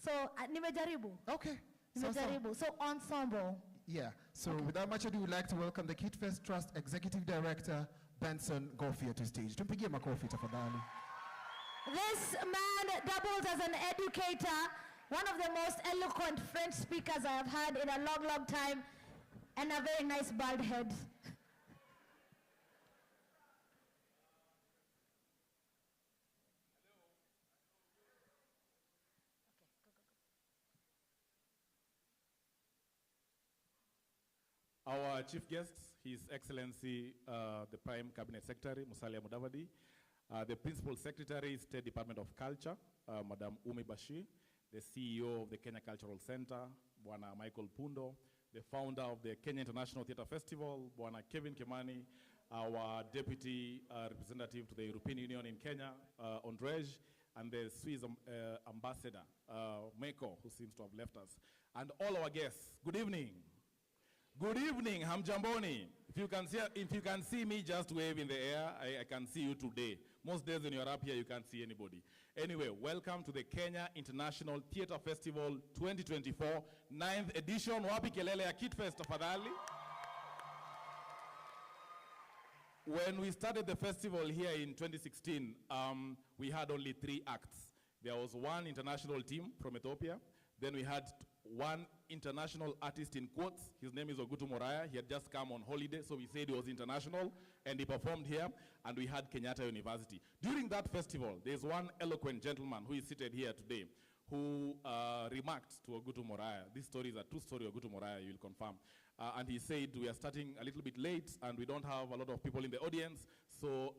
So, nimejaribu. Okay. Nimejaribu. So, ensemble. Yeah, so without much ado, we'd like to welcome the Kitfest Trust Executive Director, Benson Gofia, to stage. Tumpigie makofi tafadhali. This man doubles as an educator, one of the most eloquent French speakers I have had in a long, long time, and a very nice bald head. Our chief guest, His Excellency, the Prime Cabinet Secretary, Musalia Mudavadi, the Principal Secretary, State Department of Culture, Madam Umi Bashir, the CEO of the Kenya Cultural Center, Bwana Michael Pundo, the founder of the Kenya International Theatre Festival, Bwana Kevin Kimani, our Deputy Representative to the European Union in Kenya, Andrej, and the Swiss Ambassador, Meko, who seems to have left us, and all our guests. Good evening. Good evening, Hamjamboni. If you can see me, just wave in the air. I can see you today. Most days when you're up here, you can't see anybody. Anyway, welcome to the Kenya International Theatre Festival 2024, 9th edition. Wapi kelele ya Kitfest tafadhali. When we started the festival here in 2016, we had only 3 acts. There was one international team from Ethiopia. Then we had one international artist in quotes. His name is Ogutu Moraya. He had just come on holiday, so we said he was international, and he performed here. And we had Kenyatta University. During that festival, there's one eloquent gentleman who is seated here today who remarked to Ogutu Moraya. This story is a true story of Ogutu Moraya, you will confirm. And he said, we are starting a little bit late, and we don't have a lot of people in the audience. So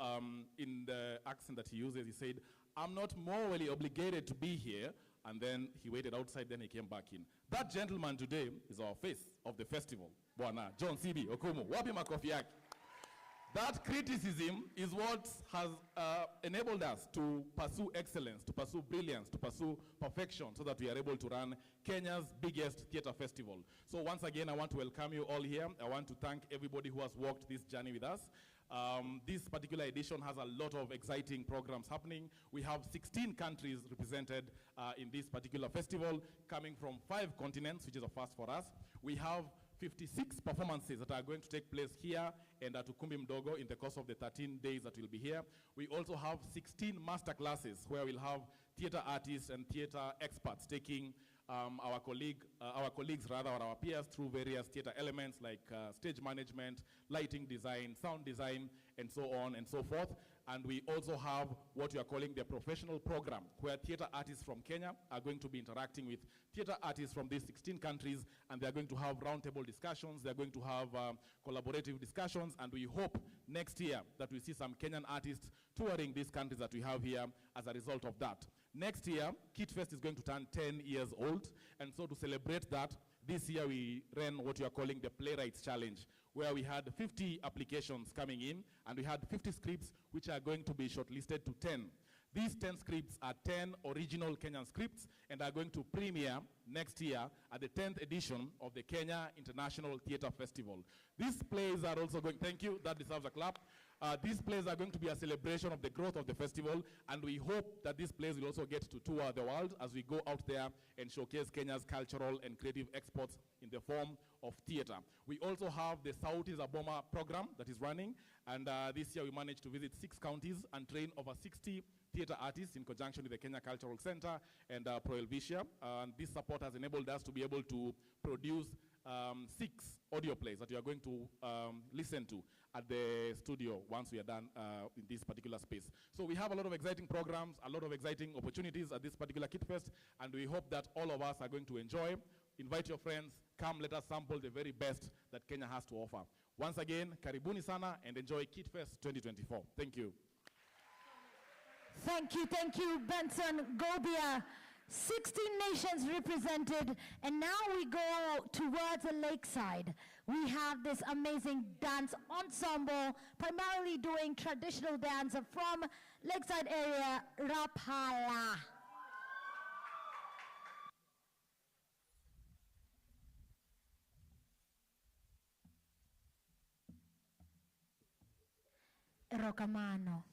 in the accent that he uses, he said, I'm not morally obligated to be here. And then he waited outside, then he came back in. That gentleman today is our face of the festival. Bwana John C.B. Okumu. Wapi makofi yake. That criticism is what has enabled us to pursue excellence, to pursue brilliance, to pursue perfection, so that we are able to run Kenya's biggest theater festival. So once again, I want to welcome you all here. I want to thank everybody who has walked this journey with us. This particular edition has a lot of exciting programs happening. We have 16 countries represented in this particular festival, coming from 5 continents, which is a first for us. We have 56 performances that are going to take place here and at Ukumbi Mdogo in the course of the 13 days that we'll be here. We also have 16 master classes where we'll have theater artists and theater experts taking our colleagues rather, or our peers through various theater elements like stage management, lighting design, sound design, and so on and so forth. And we also have what we are calling the professional program, where theater artists from Kenya are going to be interacting with theater artists from these 16 countries, and they're going to have roundtable discussions, they're going to have collaborative discussions, and we hope next year that we see some Kenyan artists touring these countries that we have here as a result of that. Next year, Kitfest is going to turn 10 years old, and so to celebrate that, this year we ran what we are calling the Playwrights Challenge, where we had 50 applications coming in, and we had 50 scripts which are going to be shortlisted to 10. These 10 scripts are 10 original Kenyan scripts and are going to premiere next year at the 10th edition of the Kenya International Theatre Festival. These plays are also going, thank you, that deserves a clap. These plays are going to be a celebration of the growth of the festival, and we hope that these plays will also get to tour the world as we go out there and showcase Kenya's cultural and creative exports in the form of theater. We also have the Sauti za Boma program that is running, and this year we managed to visit 6 counties and train over 60 theater artists in conjunction with the Kenya Cultural Center and Pro Helvetia. And this support has enabled us to be able to produce 6 audio plays that you are going to listen to at the studio once we are done in this particular space. So we have a lot of exciting programs, a lot of exciting opportunities at this particular Kitfest, and we hope that all of us are going to enjoy. Invite your friends, come let us sample the very best that Kenya has to offer. Once again, karibuni sana and enjoy Kitfest 2024. Thank you. Thank you, Benson Gobia. 16 nations represented, and now we go towards the lakeside. We have this amazing dance ensemble, primarily doing traditional dance from lakeside area, Rapala. Rokamano.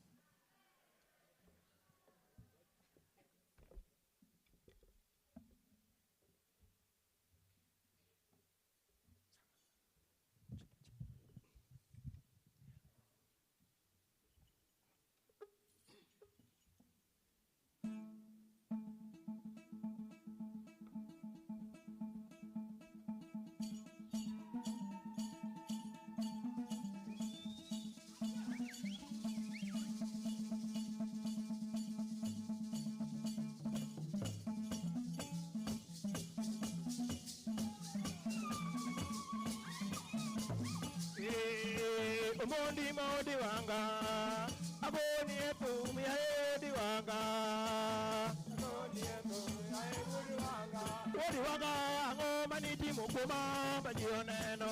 Modi wanga, aboni epu miyaedi wanga. Modi wanga, ango maniti mukuma bajioneno.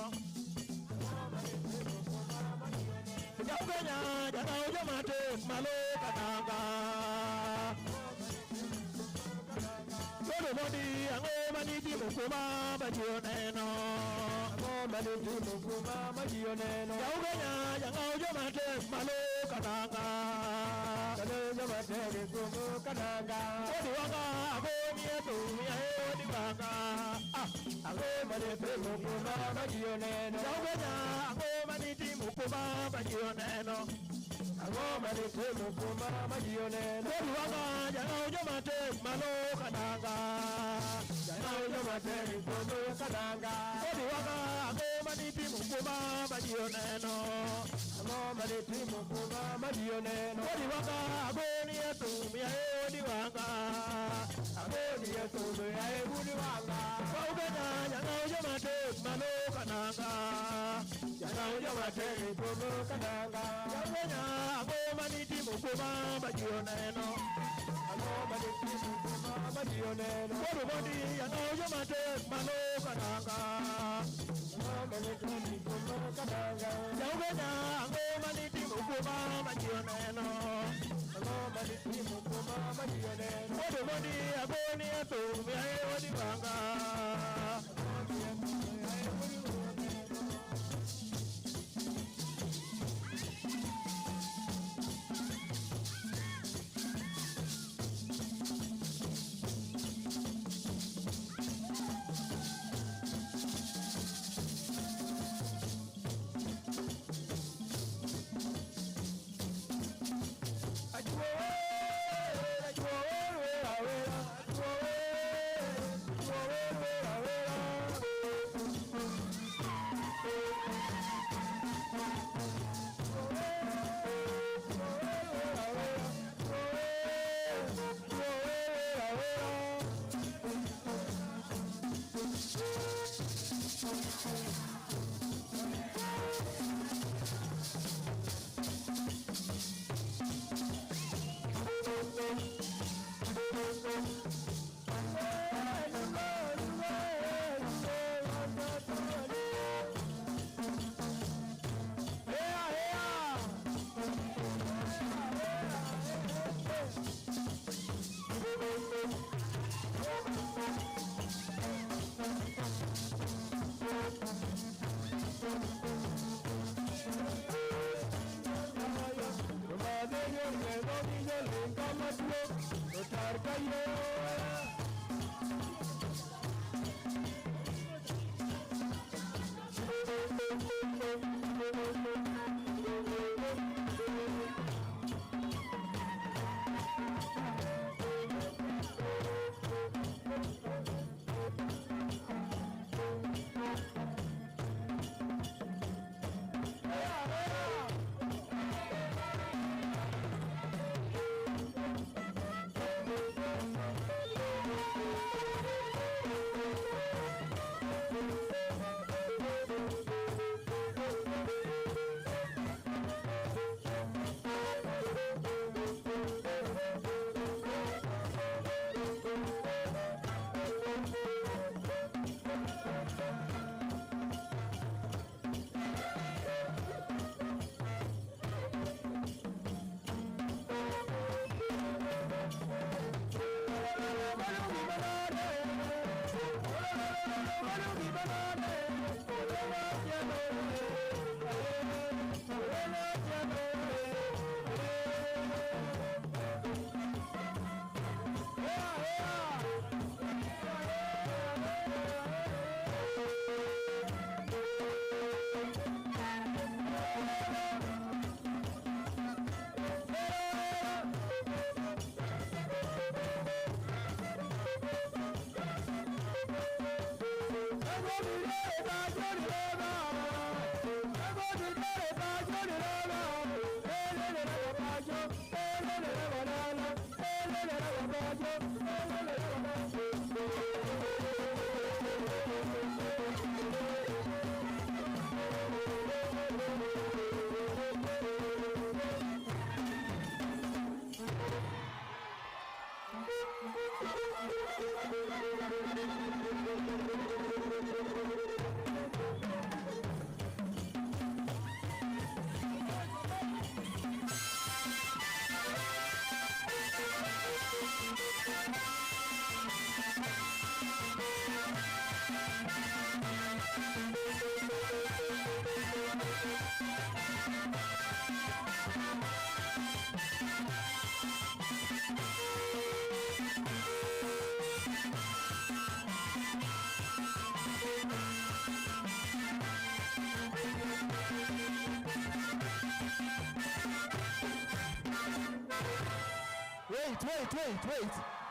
Jauganya, jana ujamate malo kananga. Modi ango maniti mukuma bajioneno. Maniti mukuma bajioneno. Jauganya, jana ujamate malo kananga. Jana ujamate kumu kananga. Modi wanga, aboni epu miyaedi wanga. Ango maniti mukuma bajioneno. Jauganya, ango maniti mukuma bajioneno. Ango maniti mukuma bajioneno. Modi wanga, jana ujamate malo kananga. Jana ujamate kumu kananga. Modi wanga, ango maniti mukuma bajioneno. Ango maniti mukuma bajioneno. Modi wanga, aboni etu miyaedi wanga. Aboni etu miyaedi wanga. Jauganya, jana ujamate malo kananga. Jana ujamate kumu kananga. Jauganya, ango maniti mukuma bajioneno. Ango maniti mukuma bajioneno. Modi jana ujamate malo kananga. Ango maniti mukuma kananga. Jauganya, ango maniti mukuma bajioneno. Ango maniti mukuma bajioneno. Modi aboni etu miyaedi wanga.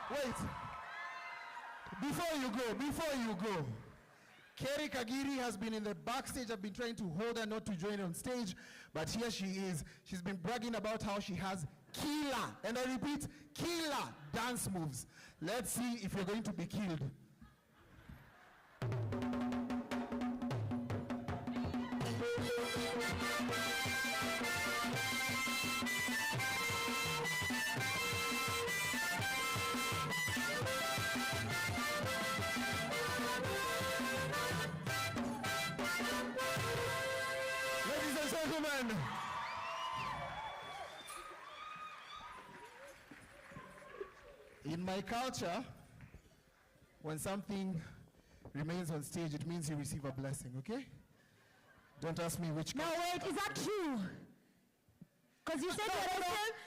Wait. Before you go. Kerry Kagiri has been in the backstage. I've been trying to hold her not to join on stage, but here she is. She's been bragging about how she has killer, and I repeat, killer dance moves. Let's see if you're going to be killed. In my culture, when something remains on stage, it means you receive a blessing, okay? Don't ask me which. No, wait, is that true? Because you said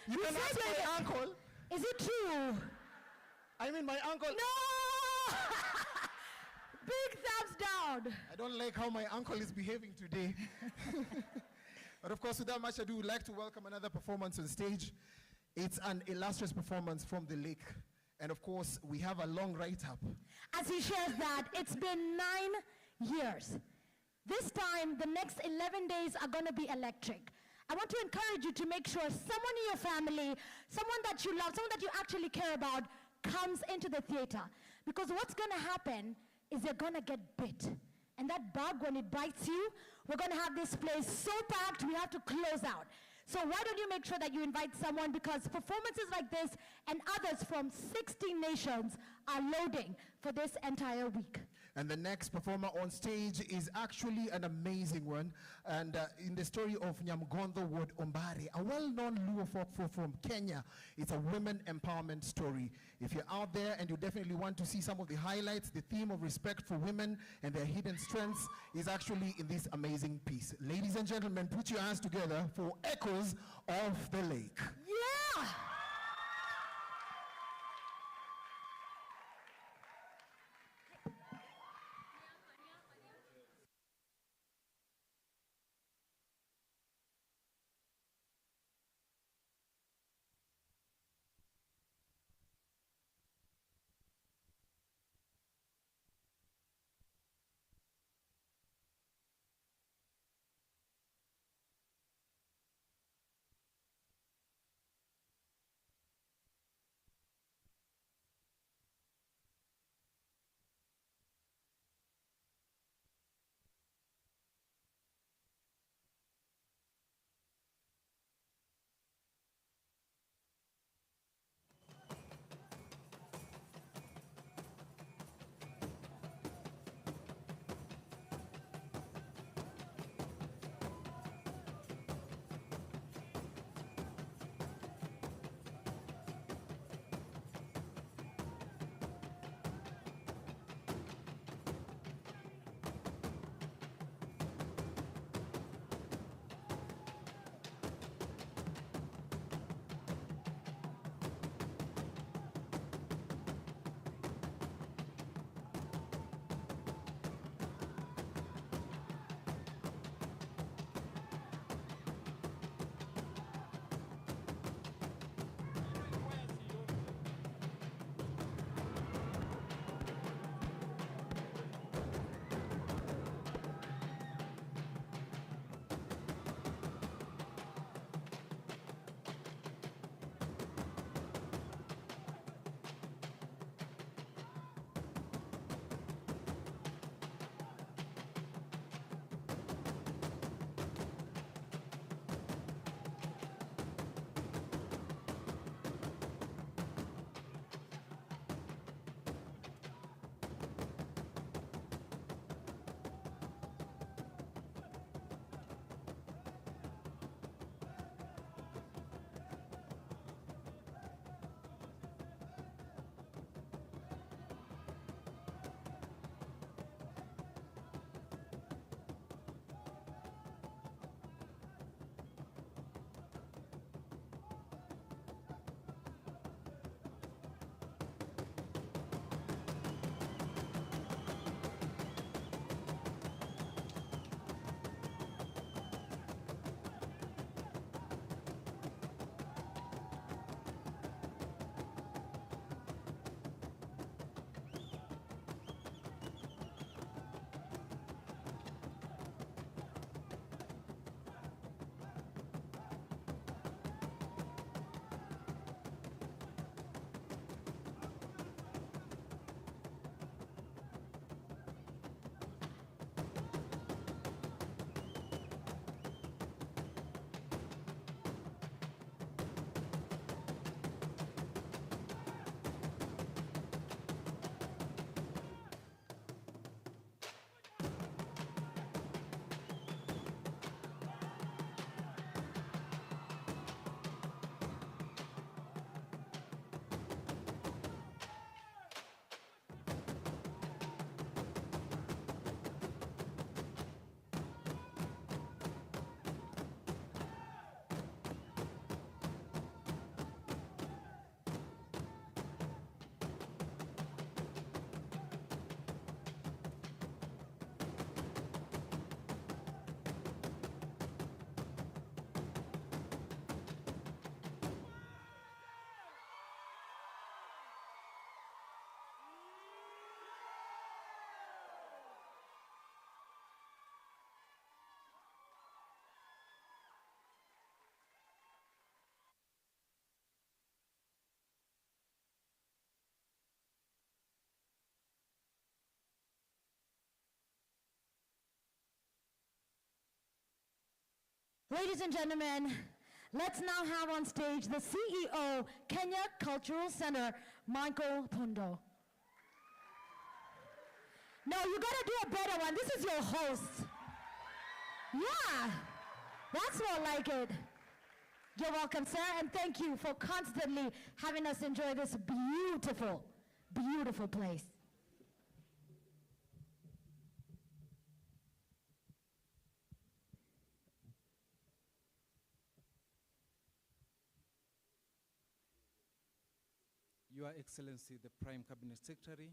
you can ask my uncle. Is it true? I mean, my uncle. No! Big thumbs down. I don't like how my uncle is behaving today. But of course, without much ado, we'd like to welcome another performance on stage. It's an illustrious performance from the lake. And of course, we have a long write-up. As he shares that, it's been 9 years. This time, the next 11 days are going to be electric. I want to encourage you to make sure someone in your family, someone that you love, someone that you actually care about, comes into the theater. Because what's going to happen is you're going to get bit. And that bug, when it bites you, we're going to have this place so packed, we have to close out. So why don't you make sure that you invite someone, because performances like this and others from 16 nations are loading for this entire week. And the next performer on stage is actually an amazing one. And in the story of Nyamgondo Ward Ombare, a well-known Luo folk from Kenya. It's a women empowerment story. If you're out there and you definitely want to see some of the highlights, the theme of respect for women and their hidden strengths is actually in this amazing piece. Ladies and gentlemen, put your hands together for Echoes of the Lake. Yeah! Ladies and gentlemen, let's now have on stage the CEO, Kenya Cultural Center, Michael Pundo. No, you gotta do a better one. This is your host. Yeah, that's more like it. You're welcome, sir, and thank you for constantly having us enjoy this beautiful, beautiful place. Your Excellency, the Prime Cabinet Secretary,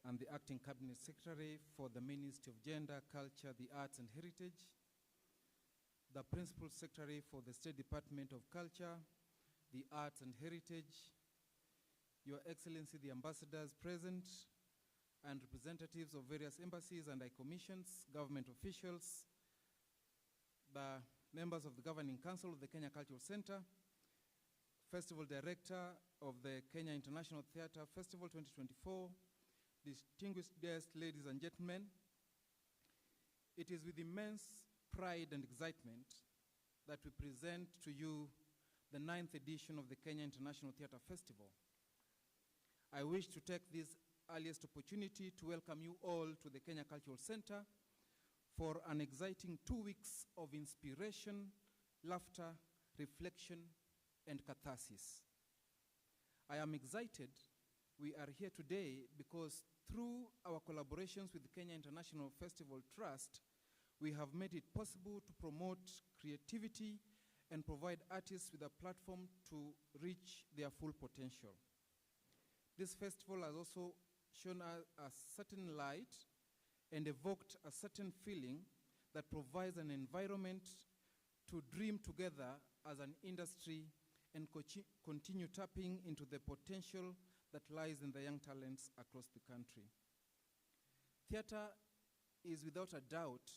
and the Acting Cabinet Secretary for the Ministry of Gender, Culture, the Arts and Heritage, the Principal Secretary for the State Department of Culture, the Arts and Heritage, Your Excellency, the ambassadors present, and representatives of various embassies and high commissions, government officials, the members of the Governing Council of the Kenya Cultural Center, Festival Director of the Kenya International Theatre Festival 2024, distinguished guests, ladies and gentlemen, it is with immense pride and excitement that we present to you the 9th edition of the Kenya International Theatre Festival. I wish to take this earliest opportunity to welcome you all to the Kenya Cultural Center for an exciting 2 weeks of inspiration, laughter, reflection, and catharsis. I am excited we are here today because through our collaborations with the Kenya International Festival Trust, we have made it possible to promote creativity and provide artists with a platform to reach their full potential. This festival has also shown us a certain light and evoked a certain feeling that provides an environment to dream together as an industry and continue tapping into the potential that lies in the young talents across the country. Theater is without a doubt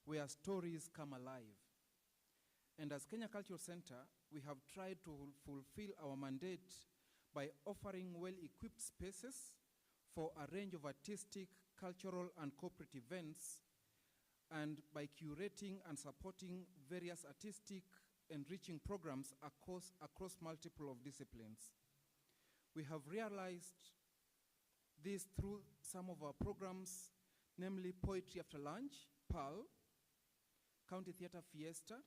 where stories come alive. And as Kenya Cultural Center, we have tried to fulfill our mandate by offering well-equipped spaces for a range of artistic, cultural, and corporate events, and by curating and supporting various artistic enriching programs across multiple of disciplines. We have realized this through some of our programs, namely Poetry After Lunch, PAL, County Theatre Fiesta,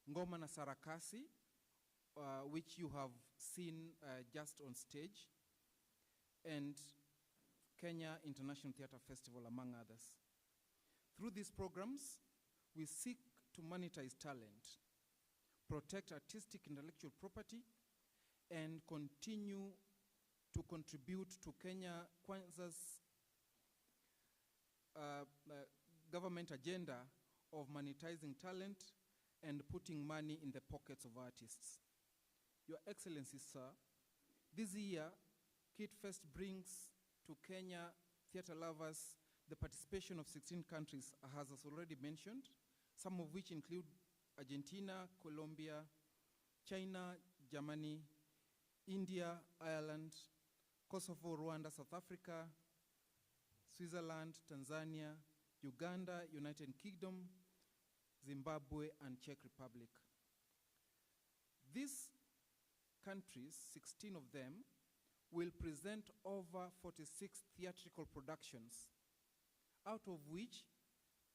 Ngoma na Sarakasi, which you have seen just on stage, and Kenya International Theatre Festival, among others. Through these programs, we seek to monetize talent, protect artistic intellectual property, and continue to contribute to Kenya Kwanza's government agenda of monetizing talent and putting money in the pockets of artists. Your Excellency, sir, this year, Kitfest brings to Kenya theater lovers the participation of 16 countries, as already mentioned, some of which include Argentina, Colombia, China, Germany, India, Ireland, Kosovo, Rwanda, South Africa, Switzerland, Tanzania, Uganda, United Kingdom, Zimbabwe, and Czech Republic. These countries, 16 of them, will present over 46 theatrical productions, out of which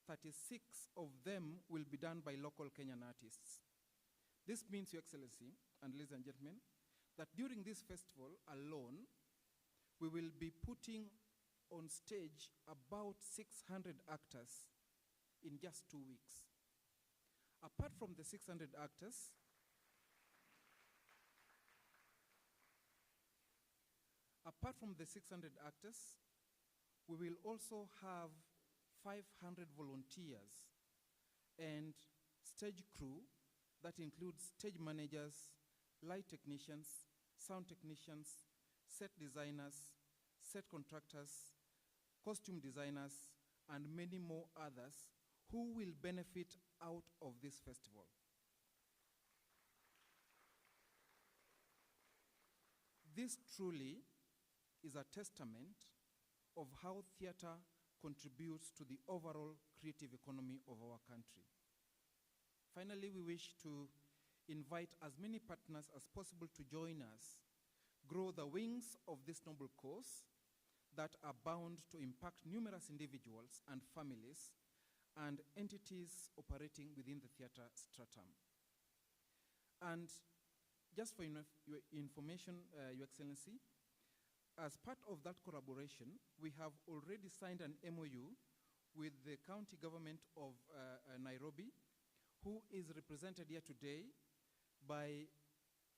36 of them will be done by local Kenyan artists. This means, Your Excellency, and ladies and gentlemen, that during this festival alone, we will be putting on stage about 600 actors in just 2 weeks. Apart from the 600 actors, we will also have 500 volunteers and stage crew that includes stage managers, light technicians, sound technicians, set designers, set contractors, costume designers, and many more others who will benefit out of this festival. This truly is a testament of how theater contributes to the overall creative economy of our country. Finally, we wish to invite as many partners as possible to join us, grow the wings of this noble cause that are bound to impact numerous individuals and families and entities operating within the theatre stratum. And just for your information, Your Excellency, as part of that collaboration, we have already signed an MOU with the county government of Nairobi, who is represented here today by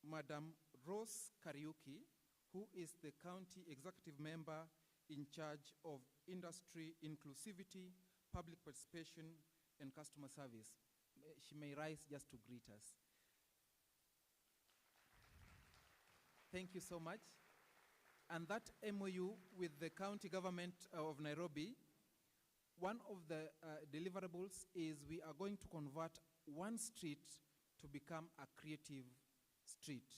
Madam Rose Kariuki, who is the county executive member in charge of industry inclusivity, public participation, and customer service. She may rise just to greet us. Thank you so much. And that MOU with the county government of Nairobi, one of the deliverables is we are going to convert one street to become a creative street,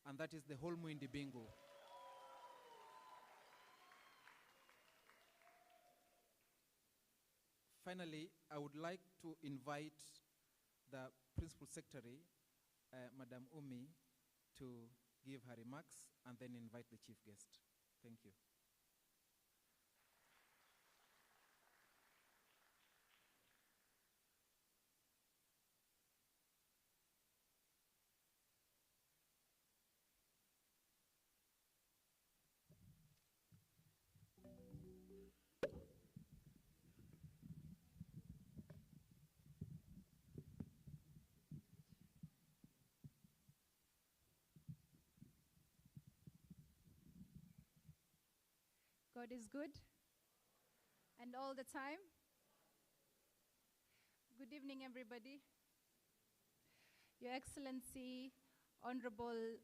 and that is the whole Muindi Bingo. Finally, I would like to invite the Principal Secretary, Madam Umi, to give her remarks and then invite the chief guest. Thank you. God is good, and all the time. Good evening, everybody. Your Excellency, Honorable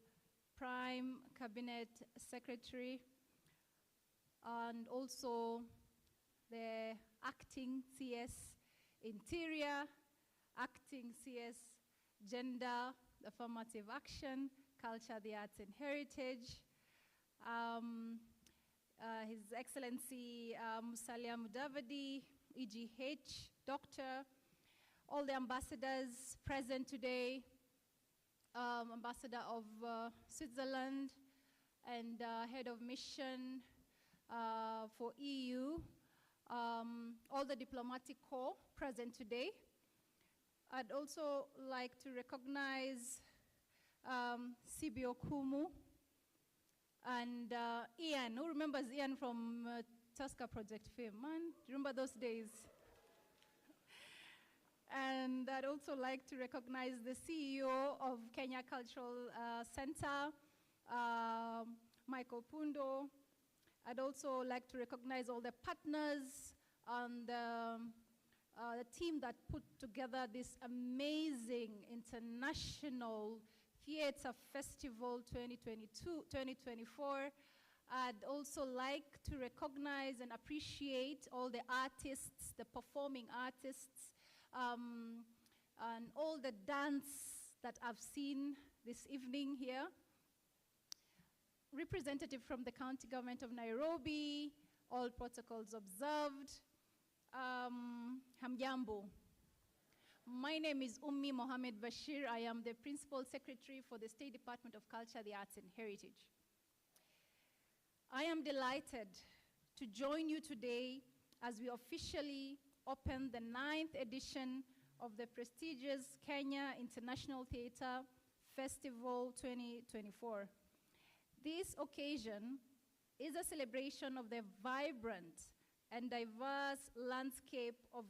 Prime Cabinet Secretary, and also the Acting CS Interior, Acting CS Gender, Affirmative Action, Culture, the Arts and Heritage, His Excellency Musalia Mudavadi, EGH, Doctor, all the ambassadors present today, Ambassador of Switzerland and Head of Mission for EU, all the diplomatic corps present today. I'd also like to recognize CBO Kumu, and Ian. Who remembers Ian from Tusker Project fame? Man, do you remember those days? And I'd also like to recognize the CEO of Kenya Cultural Center, Michael Pundo. I'd also like to recognize all the partners and the team that put together this amazing international Theatre Festival 2022-2024. I'd also like to recognize and appreciate all the artists, the performing artists, and all the dance that I've seen this evening here. Representative from the County Government of Nairobi, all protocols observed. Hamjambo. My name is Ummi Mohammed Bashir. I am the Principal Secretary for the State Department of Culture, the Arts and Heritage. I am delighted to join you today as we officially open the 9th edition of the prestigious Kenya International Theatre Festival 2024. This occasion is a celebration of the vibrant and diverse landscape of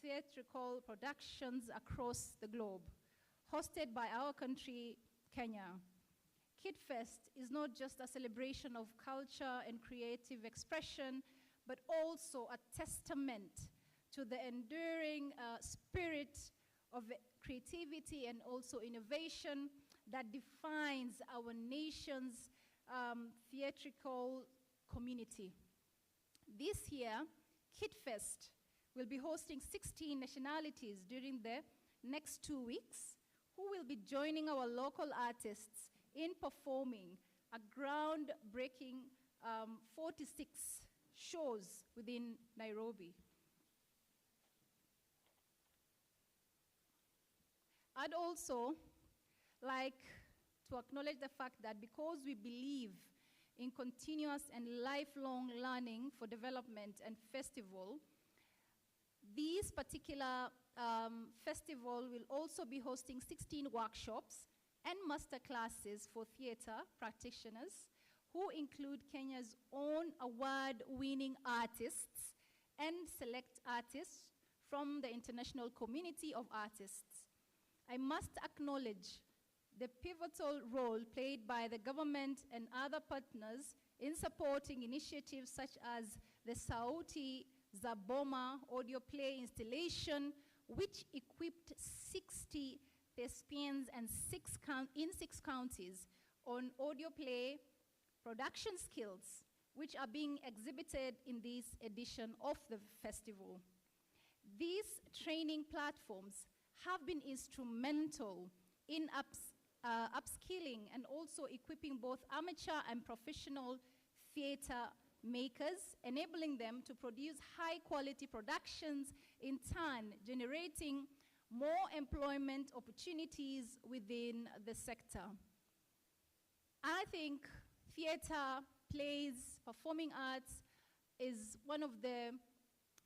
theatrical productions across the globe, hosted by our country, Kenya. Kitfest is not just a celebration of culture and creative expression, but also a testament to the enduring spirit of creativity and also innovation that defines our nation's theatrical community. This year, Kitfest will be hosting 16 nationalities during the next 2 weeks, who will be joining our local artists in performing a groundbreaking 46 shows within Nairobi. I'd also like to acknowledge the fact that because we believe in continuous and lifelong learning for development and festival, this particular festival will also be hosting 16 workshops and master classes for theater practitioners who include Kenya's own award-winning artists and select artists from the international community of artists. I must acknowledge the pivotal role played by the government and other partners in supporting initiatives such as the Sauti za Boma audio play installation, which equipped 60 thespians and in six counties on audio play production skills, which are being exhibited in this edition of the festival. These training platforms have been instrumental in upskilling and also equipping both amateur and professional theater makers, enabling them to produce high-quality productions, in turn generating more employment opportunities within the sector. I think theater, plays, performing arts is one of the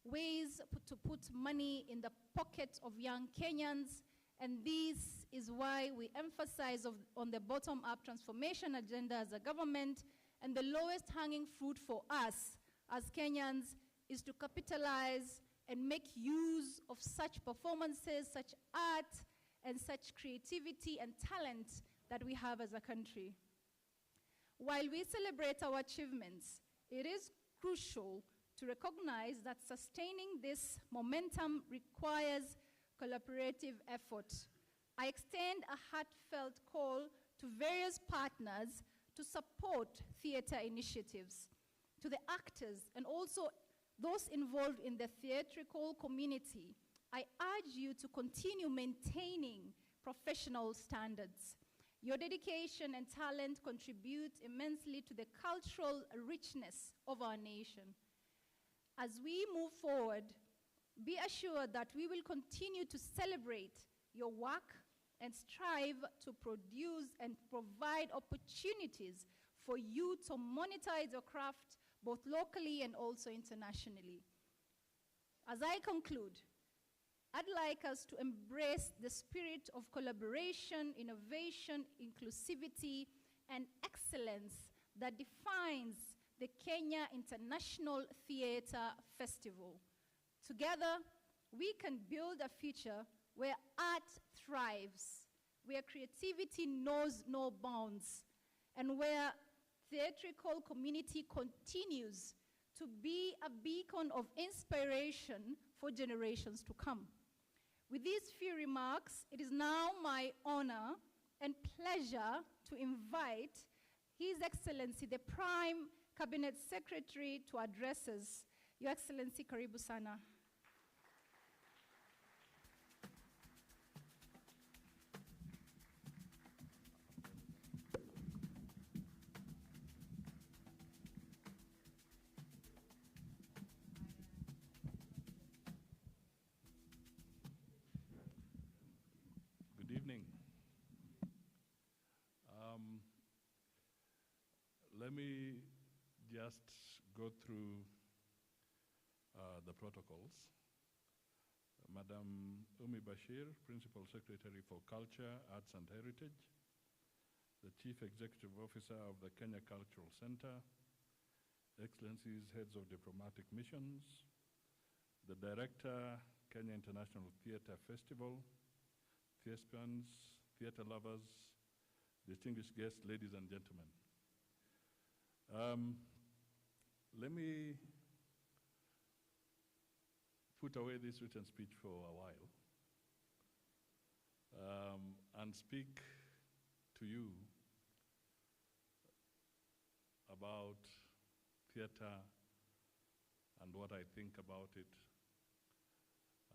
ways to put money in the pocket of young Kenyans, and this is why we emphasize on the bottom-up transformation agenda as a government, and the lowest hanging fruit for us as Kenyans is to capitalize and make use of such performances, such art, and such creativity and talent that we have as a country. While we celebrate our achievements, it is crucial to recognize that sustaining this momentum requires collaborative effort. I extend a heartfelt call to various partners to support theater initiatives, to the actors and also those involved in the theatrical community. I urge you to continue maintaining professional standards. Your dedication and talent contribute immensely to the cultural richness of our nation. As we move forward, be assured that we will continue to celebrate your work and strive to produce and provide opportunities for you to monetize your craft both locally and also internationally. As I conclude, I'd like us to embrace the spirit of collaboration, innovation, inclusivity, and excellence that defines the Kenya International Theatre Festival. Together, we can build a future where art thrives, where creativity knows no bounds, and where theatrical community continues to be a beacon of inspiration for generations to come. With these few remarks, it is now my honor and pleasure to invite His Excellency, the Prime Cabinet Secretary, to address us. Your Excellency, karibu sana. Good evening. Let me just go through the protocols. Madam Umi Bashir, Principal Secretary for Culture, Arts and Heritage, the Chief Executive Officer of the Kenya Cultural Center, Excellencies, Heads of Diplomatic Missions, the Director, Kenya International Theatre Festival, thespians, theatre lovers, distinguished guests, ladies and gentlemen. Let me put away this written speech for a while and speak to you about theatre and what I think about it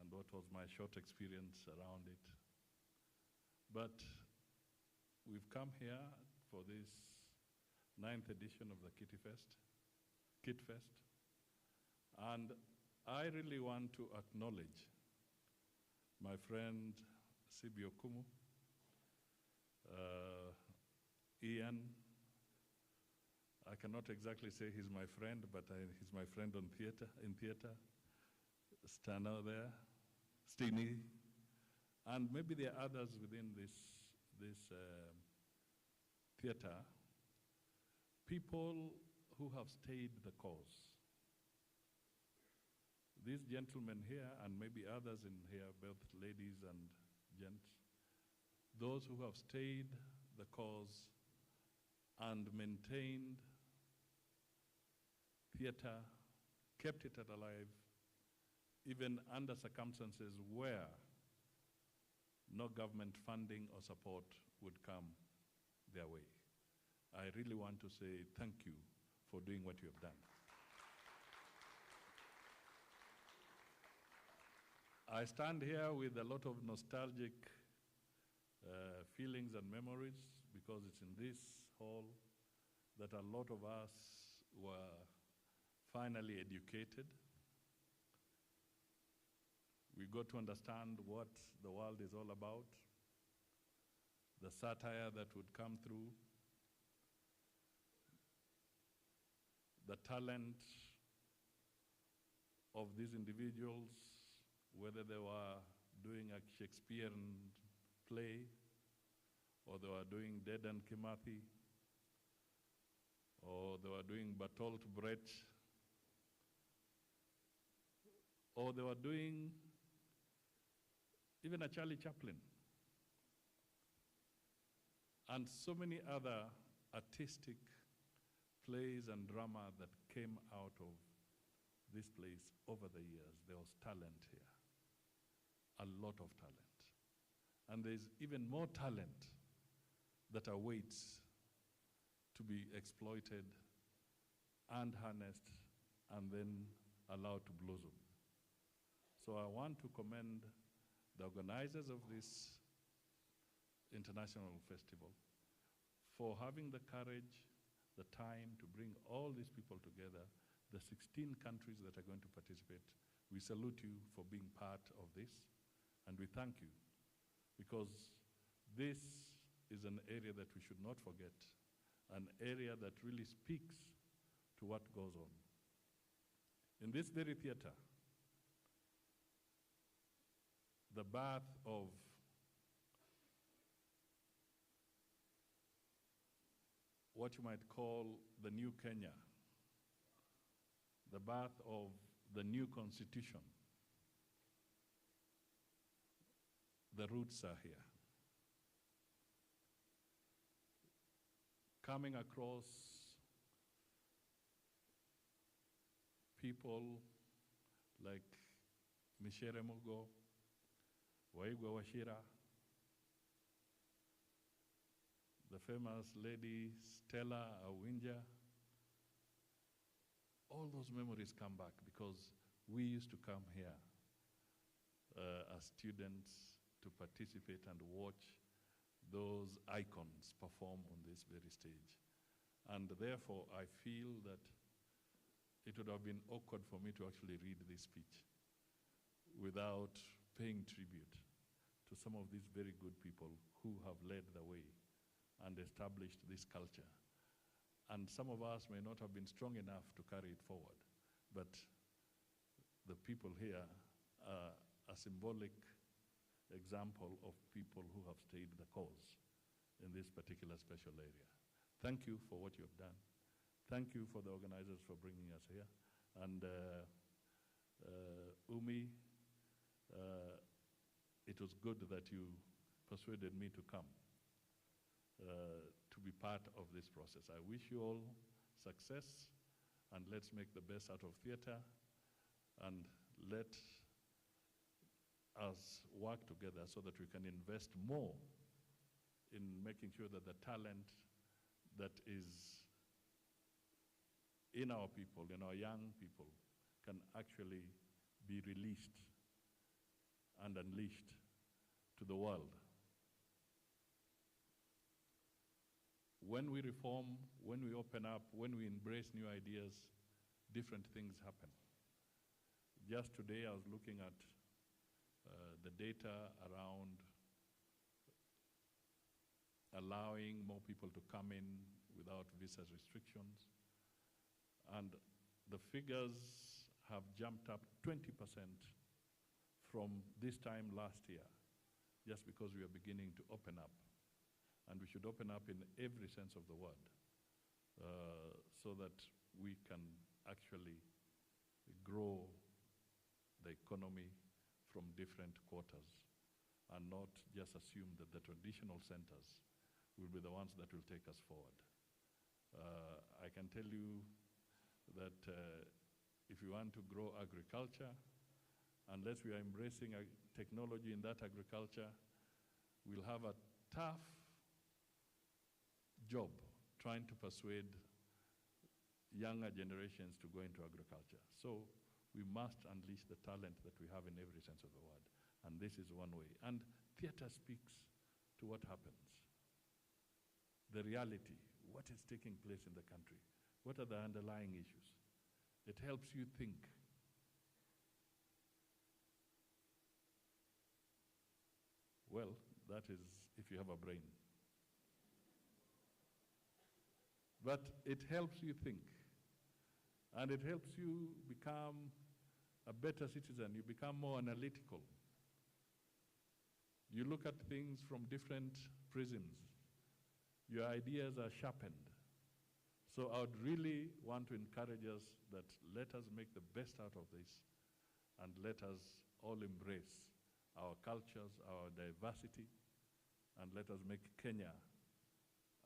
and what was my short experience around it. But we've come here for this 9th edition of the Kitfest, and I really want to acknowledge my friend Sibi Okumu, Ian. I cannot exactly say he's my friend, but he's my friend in theater. Stano there, Stini, and maybe there are others within this theater, people who have stayed the cause. These gentlemen here, and maybe others in here, both ladies and gents, those who have stayed the cause and maintained theater, kept it alive, even under circumstances where no government funding or support would come their way. I really want to say thank you for doing what you have done. I stand here with a lot of nostalgic feelings and memories because it's in this hall that a lot of us were finally educated. We got to understand what the world is all about, the satire that would come through, the talent of these individuals, whether they were doing a Shakespearean play, or they were doing Dead and Kimathi, or they were doing Bertolt Brecht, or they were doing even a Charlie Chaplin, and so many other artistic plays and drama that came out of this place over the years. There was talent here, a lot of talent. And there's even more talent that awaits to be exploited and harnessed and then allowed to blossom. So I want to commend the organizers of this international festival for having the courage, the time to bring all these people together, the 16 countries that are going to participate. We salute you for being part of this, and we thank you, because this is an area that we should not forget, an area that really speaks to what goes on. In this very theater, the birth of what you might call the new Kenya, the birth of the new constitution, the roots are here. Coming across people like Michere Mugo, Waigwa Washira, the famous lady Stella Awinja, all those memories come back because we used to come here as students to participate and watch those icons perform on this very stage. And therefore, I feel that it would have been awkward for me to actually read this speech without paying tribute to some of these very good people who have led the way and established this culture. And some of us may not have been strong enough to carry it forward, but the people here are a symbolic example of people who have stayed the cause in this particular special area. Thank you for what you have done. Thank you for the organizers for bringing us here. And Umi, it was good that you persuaded me to come to be part of this process. I wish you all success, and let's make the best out of theater, and let us work together so that we can invest more in making sure that the talent that is in our people, in our young people, can actually be released and unleashed to the world. When we reform, when we open up, when we embrace new ideas, different things happen. Just today I was looking at the data around allowing more people to come in without visa restrictions. And the figures have jumped up 20% from this time last year, just because we are beginning to open up. And we should open up in every sense of the word, so that we can actually grow the economy from different quarters and not just assume that the traditional centers will be the ones that will take us forward. I can tell you that if you want to grow agriculture, unless we are embracing technology in that agriculture, we'll have a tough job trying to persuade younger generations to go into agriculture. So we must unleash the talent that we have in every sense of the word. And this is one way. And theater speaks to what happens. The reality, what is taking place in the country, what are the underlying issues. It helps you think. Well, that is if you have a brain. But it helps you think. And it helps you become a better citizen. You become more analytical. You look at things from different prisms. Your ideas are sharpened. So I would really want to encourage us that let us make the best out of this, and let us all embrace our cultures, our diversity, and let us make Kenya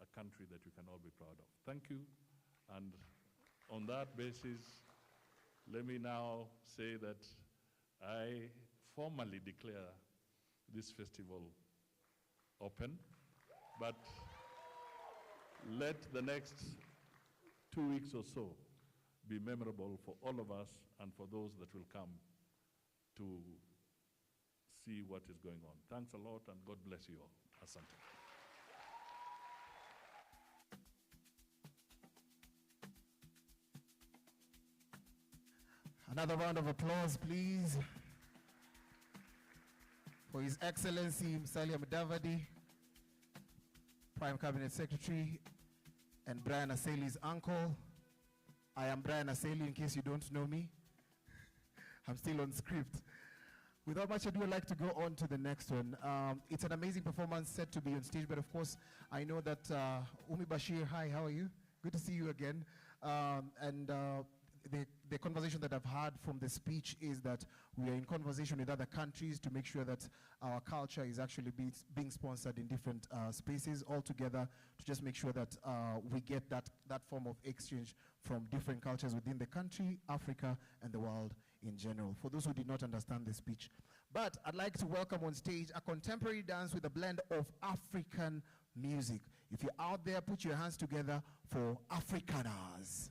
a country that we can all be proud of. Thank you. And on that basis, let me now say that I formally declare this festival open, but let the next 2 weeks or so be memorable for all of us and for those that will come to see what is going on. Thanks a lot, and God bless you all. Asante. Another round of applause, please, for His Excellency Musalia Mudavadi, Prime Cabinet Secretary, and Brian Aseli's uncle. I am Brian Aseli, in case you don't know me. I'm still on script. Without much ado, I'd like to go on to the next one. It's an amazing performance set to be on stage, but of course, I know that Umi Bashir, hi, how are you? Good to see you again. The conversation that I've had from the speech is that we are in conversation with other countries to make sure that our culture is actually being sponsored in different spaces altogether, to just make sure that we get that form of exchange from different cultures within the country, Africa, and the world in general, for those who did not understand the speech. But I'd like to welcome on stage a contemporary dance with a blend of African music. If you're out there, put your hands together for Afrikaners.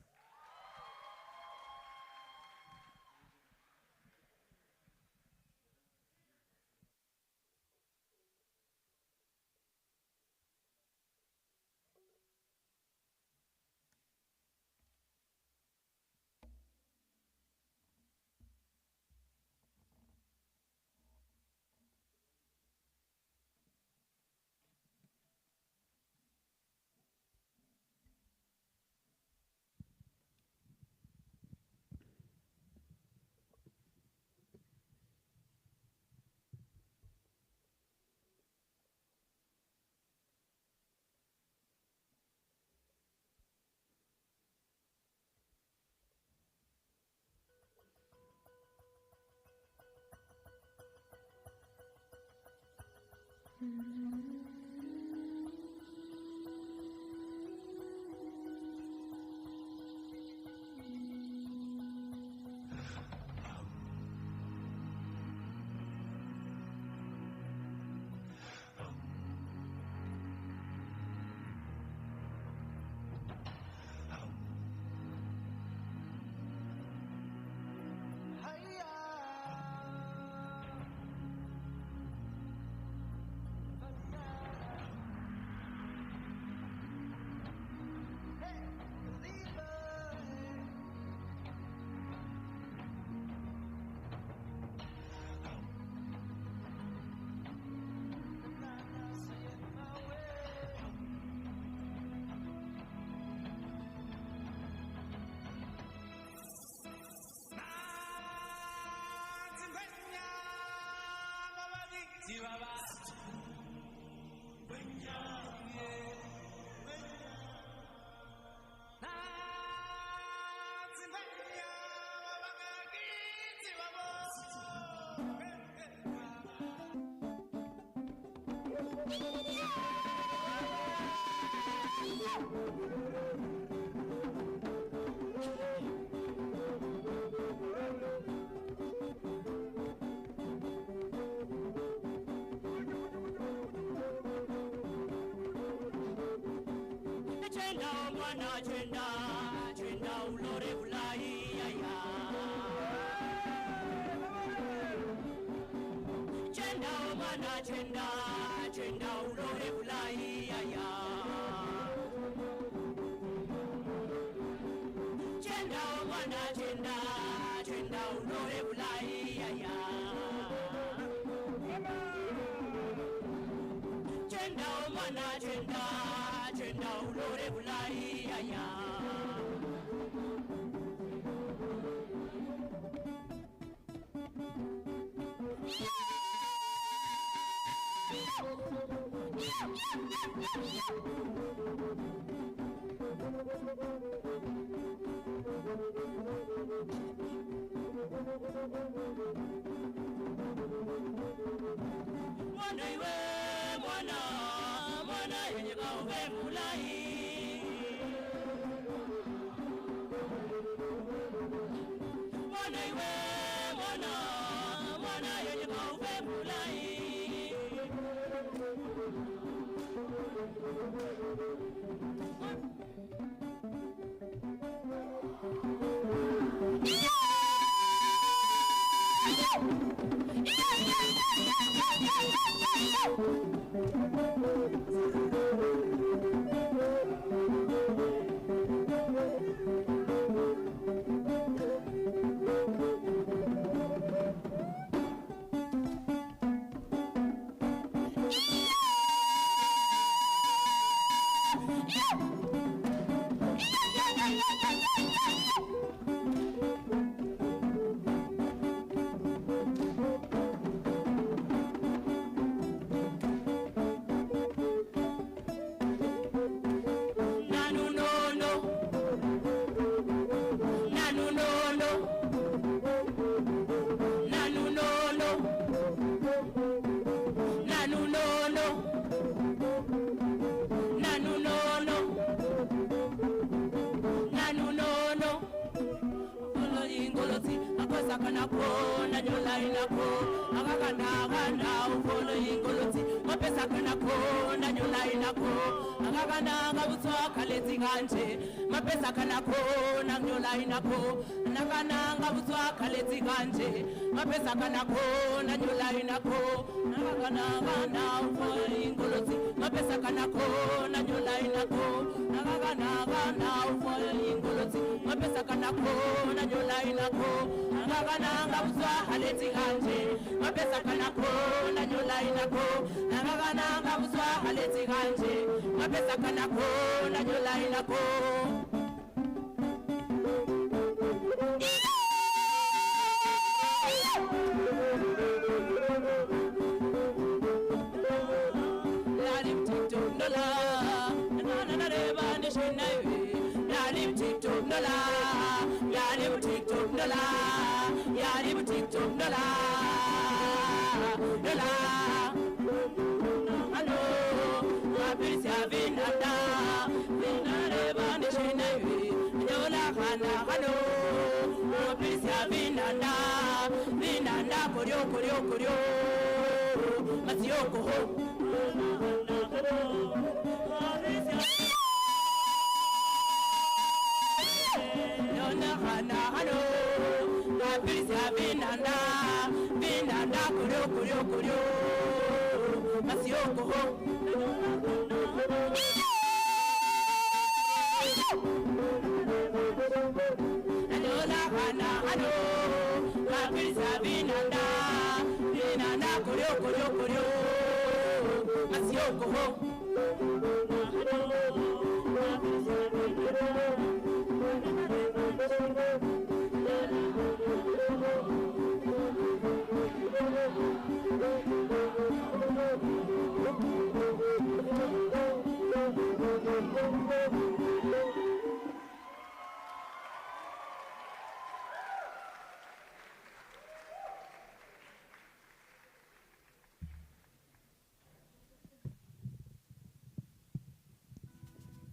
Chenda mwana chenda, chenda ulore bulai ya. Chenda mwana chenda, chenda ulore bulai ya. Chenda mwana chenda, chenda ulore bulai ya. Chenda mwana chenda, chenda ulore bulai ya. Mwana iwe mwana, mwana yenye kaube mulai. Mwana iwe mwana, mwana yenye kaube mulai. Mapesa kana kona nyola inako nakananga butwa kaleti kanje mapesa kana kona nyola inako nakananga na ufo ingoloti mapesa kana kona nyola inako nakananga na ufo ingoloti mapesa kana kona nyola inako nakananga butwa kaleti kanje mapesa kana kona nyola inako nakananga butwa kaleti kanje mapesa kana kona nyola inako.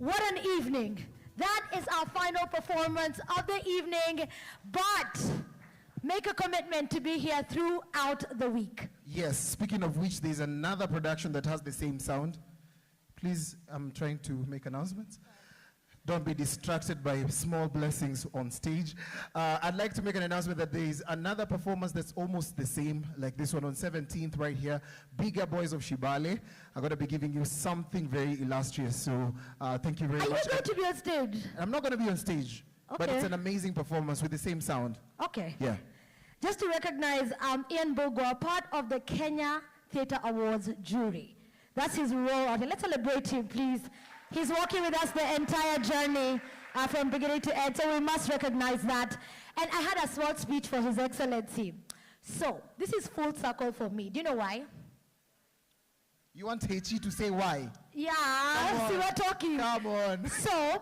What an evening. That is our final performance of the evening, but make a commitment to be here throughout the week. Yes, speaking of which, there's another production that has the same sound. Please, I'm trying to make announcements. Don't be distracted by small blessings on stage. I'd like to make an announcement that there is another performance that's almost the same, like this one on 17th right here. Bigger Boys of Shibale. I'm going to be giving you something very illustrious, so thank you very much. Are you going to be on stage? I'm not going to be on stage, but Okay. it's an amazing performance with the same sound. Okay. Yeah. Just to recognize Ian Bogwa, part of the Kenya Theatre Awards jury. That's his role out here. Let's celebrate him, please. He's walking with us the entire journey from beginning to end, so we must recognize that. And I had a small speech for His Excellency. So, this is full circle for me. Do you know why? You want Hechi to say why? Yeah, Come see, on. we're talking. Come on. So,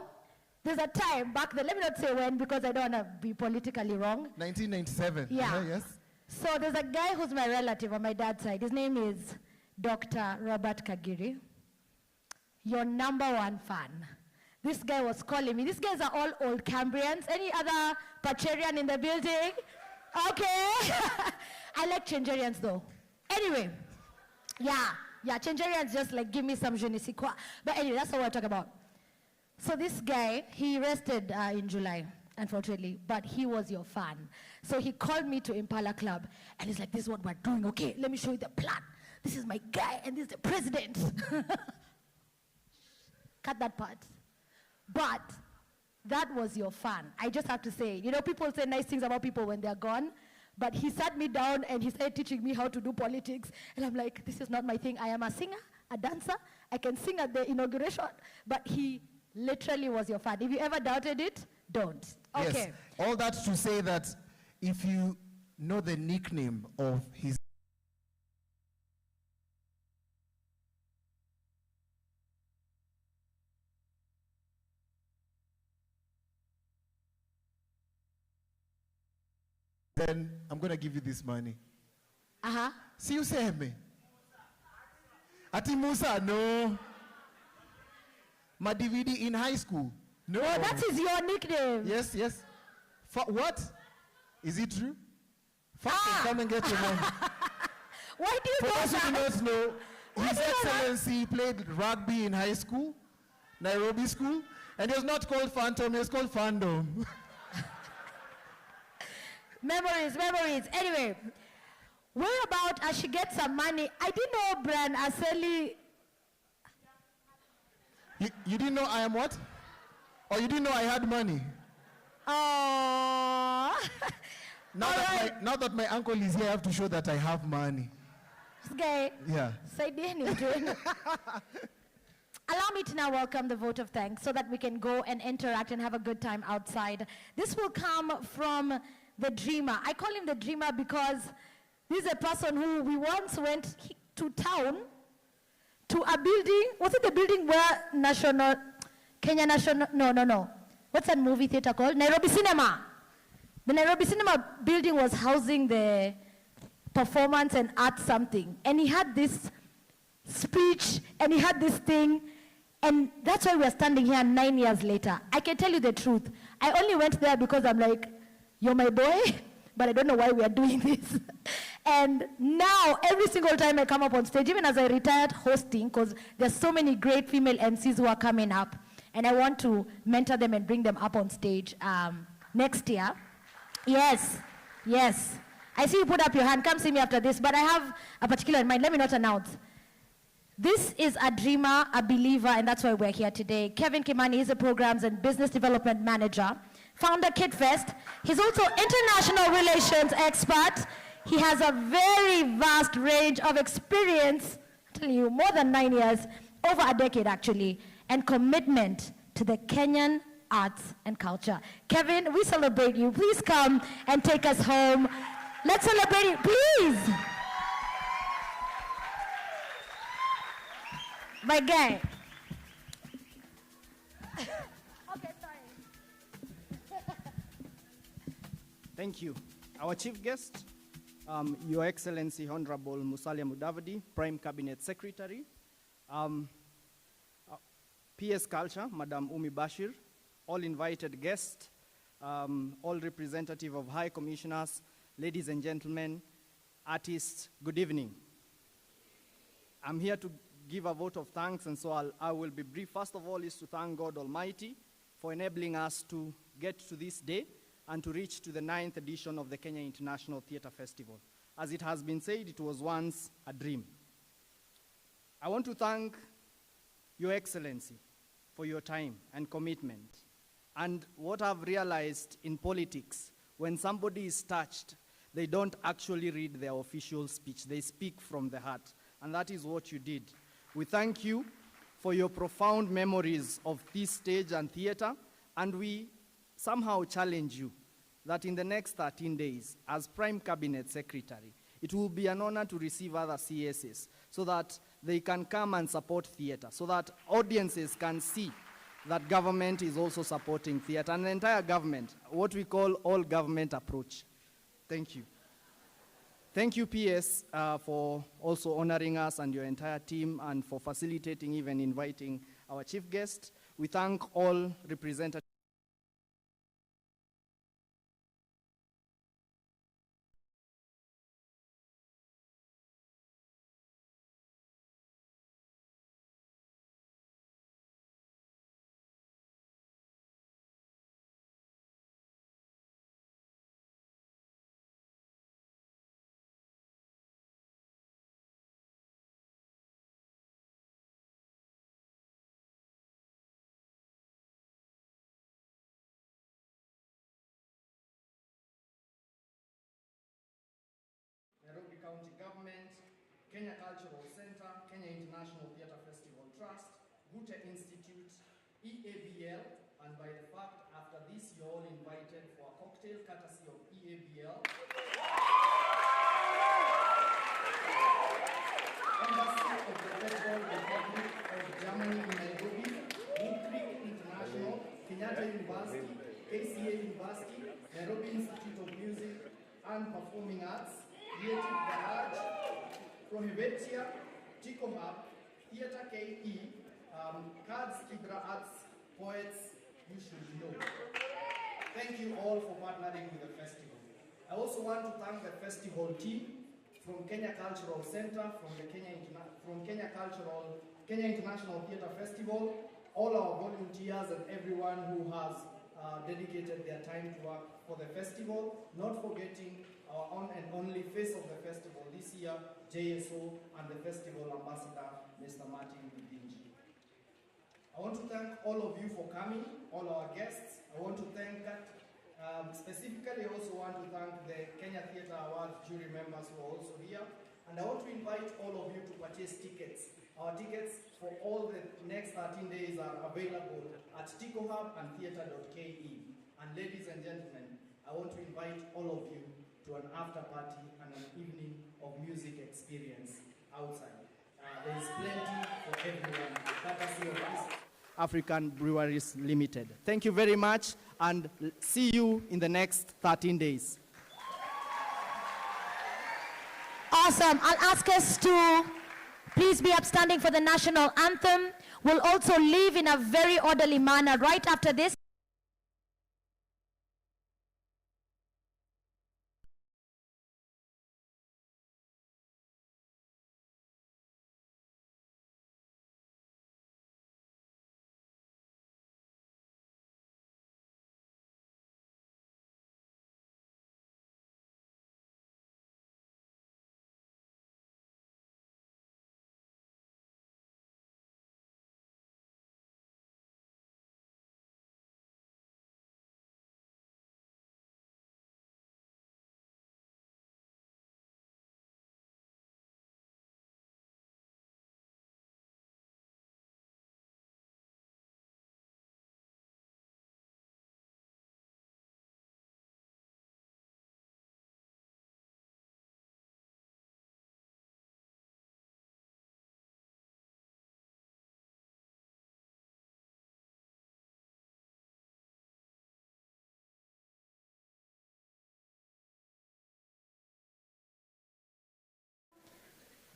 there's a time back then, let me not say when because I don't want to be politically wrong. 1997. Yeah. Yes. So there's a guy who's my relative on my dad's side. His name is Dr. Robert Kagiri. Your #1 fan. This guy was calling me. These guys are all old Cambrians. Any other Pacherian in the building? Okay. I like Changerians though. Anyway, yeah, Changerians just like give me some je ne sais quoi. But anyway, that's what we're talking about. So this guy, he rested in July, unfortunately, but he was your fan. So he called me to Impala Club, and he's like, this is what we're doing, okay? Let me show you the plan. This is my guy, and this is the president. Cut that part. But that was your fan. I just have to say, you know, people say nice things about people when they're gone, but he sat me down and he started teaching me how to do politics, and I'm like, this is not my thing. I am a singer, a dancer. I can sing at the inauguration, but he literally was your fan. If you ever doubted it, don't. Okay. Yes. All that to say that if you know the nickname of his then I'm going to give you this money. Uh-huh. See, you say me. Ati Musa, no. My DVD in high school. No. Oh, that is your nickname. Yes, yes. What? Is it true? Come and get your money. Why do you For know those who do that? not know, Why His do you know that? Excellency played rugby in high school, Nairobi school, and it was not called Phantom, it was called Fandom. Memories. Anyway, where about I should get some money? I didn't know Brian Aseli. You didn't know I am what? Or you didn't know I had money? Oh. Now that my uncle is here, I have to show that I have money. This guy. Yeah. Allow me to now welcome the vote of thanks so that we can go and interact and have a good time outside. This will come from the dreamer. I call him the dreamer because this is a person who we once went to town to a building. Was it the building where Kenya National, no. What's that movie theater called? Nairobi Cinema. The Nairobi Cinema building was housing the performance and art something. And he had this speech and he had this thing. And that's why we're standing here 9 years later. I can tell you the truth. I only went there because I'm like, you're my boy, but I don't know why we are doing this. And now, every single time I come up on stage, even as I retired hosting, because there's so many great female MCs who are coming up, and I want to mentor them and bring them up on stage next year. Yes. I see you put up your hand. Come see me after this, but I have a particular in mind. Let me not announce. This is a dreamer, a believer, and that's why we're here today. Kevin Kimani is a programs and business development manager. Founder Kitfest. He's also international relations expert. He has a very vast range of experience, I'm telling you, more than 9 years, over a decade actually, and commitment to the Kenyan arts and culture. Kevin, we celebrate you. Please come and take us home. Let's celebrate you, please. My guy. Thank you. Our chief guest, Your Excellency Honorable Musalia Mudavadi, Prime Cabinet Secretary. PS Culture, Madam Umi Bashir, all invited guests, all representative of high commissioners, ladies and gentlemen, artists, good evening. I'm here to give a vote of thanks, and so I will be brief. First of all is to thank God Almighty for enabling us to get to this day and to reach to the 9th edition of the Kenya International Theatre Festival. As it has been said, it was once a dream. I want to thank Your Excellency for your time and commitment. And what I've realized in politics, when somebody is touched, they don't actually read their official speech. They speak from the heart. And that is what you did. We thank you for your profound memories of this stage and theater, and we somehow challenge you that in the next 13 days, as Prime Cabinet Secretary, it will be an honor to receive other CSs so that they can come and support theater, so that audiences can see that government is also supporting theater, and the entire government, what we call all government approach. Thank you. Thank you, PS, for also honoring us and your entire team, and for facilitating, even inviting our chief guest. We thank all representatives. Nairobi County Government, Kenya Cultural Center, Kenya International Theatre Festival Trust, Gute Institute, EABL, and by the fact, after this, you're all invited for a cocktail courtesy of EABL. Embassy of the Federal Republic of Germany in Nairobi, Wood Creek International, Kenyatta University, KCA University, Nairobi Institute of Music and Performing Arts, Creative Garage, Prohibitia, Ticomap, Theatre KE, Cards Kibra Arts, Poets, you should know. Thank you all for partnering with the festival. I also want to thank the festival team from Kenya Cultural Center, from the Kenya International Theatre Festival, all our volunteers and everyone who has dedicated their time to work for the festival, not forgetting our own and only face of the festival this year, JSO, and the festival ambassador, Mr. Martin Mudinji. I want to thank all of you for coming, all our guests. I want to thank specifically, I also want to thank the Kenya Theatre Awards jury members who are also here. And I want to invite all of you to purchase tickets. Our tickets for all the next 13 days are available at TicoHub and theatre.ke. And ladies and gentlemen, I want to invite all of you to an after party and an evening of music experience outside. There is plenty for everyone, courtesy of East African Breweries Limited. Thank you very much, and see you in the next 13 days. Awesome. I'll ask us to please be upstanding for the national anthem. We'll also leave in a very orderly manner right after this.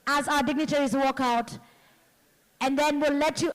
As our dignitaries walk out, and then we'll let you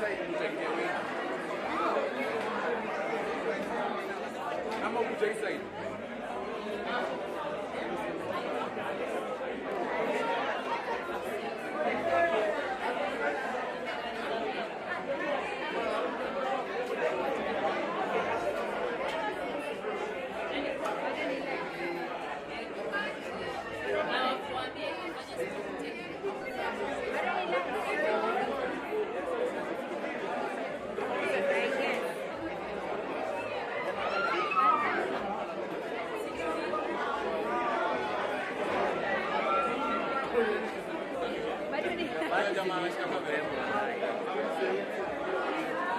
Vai,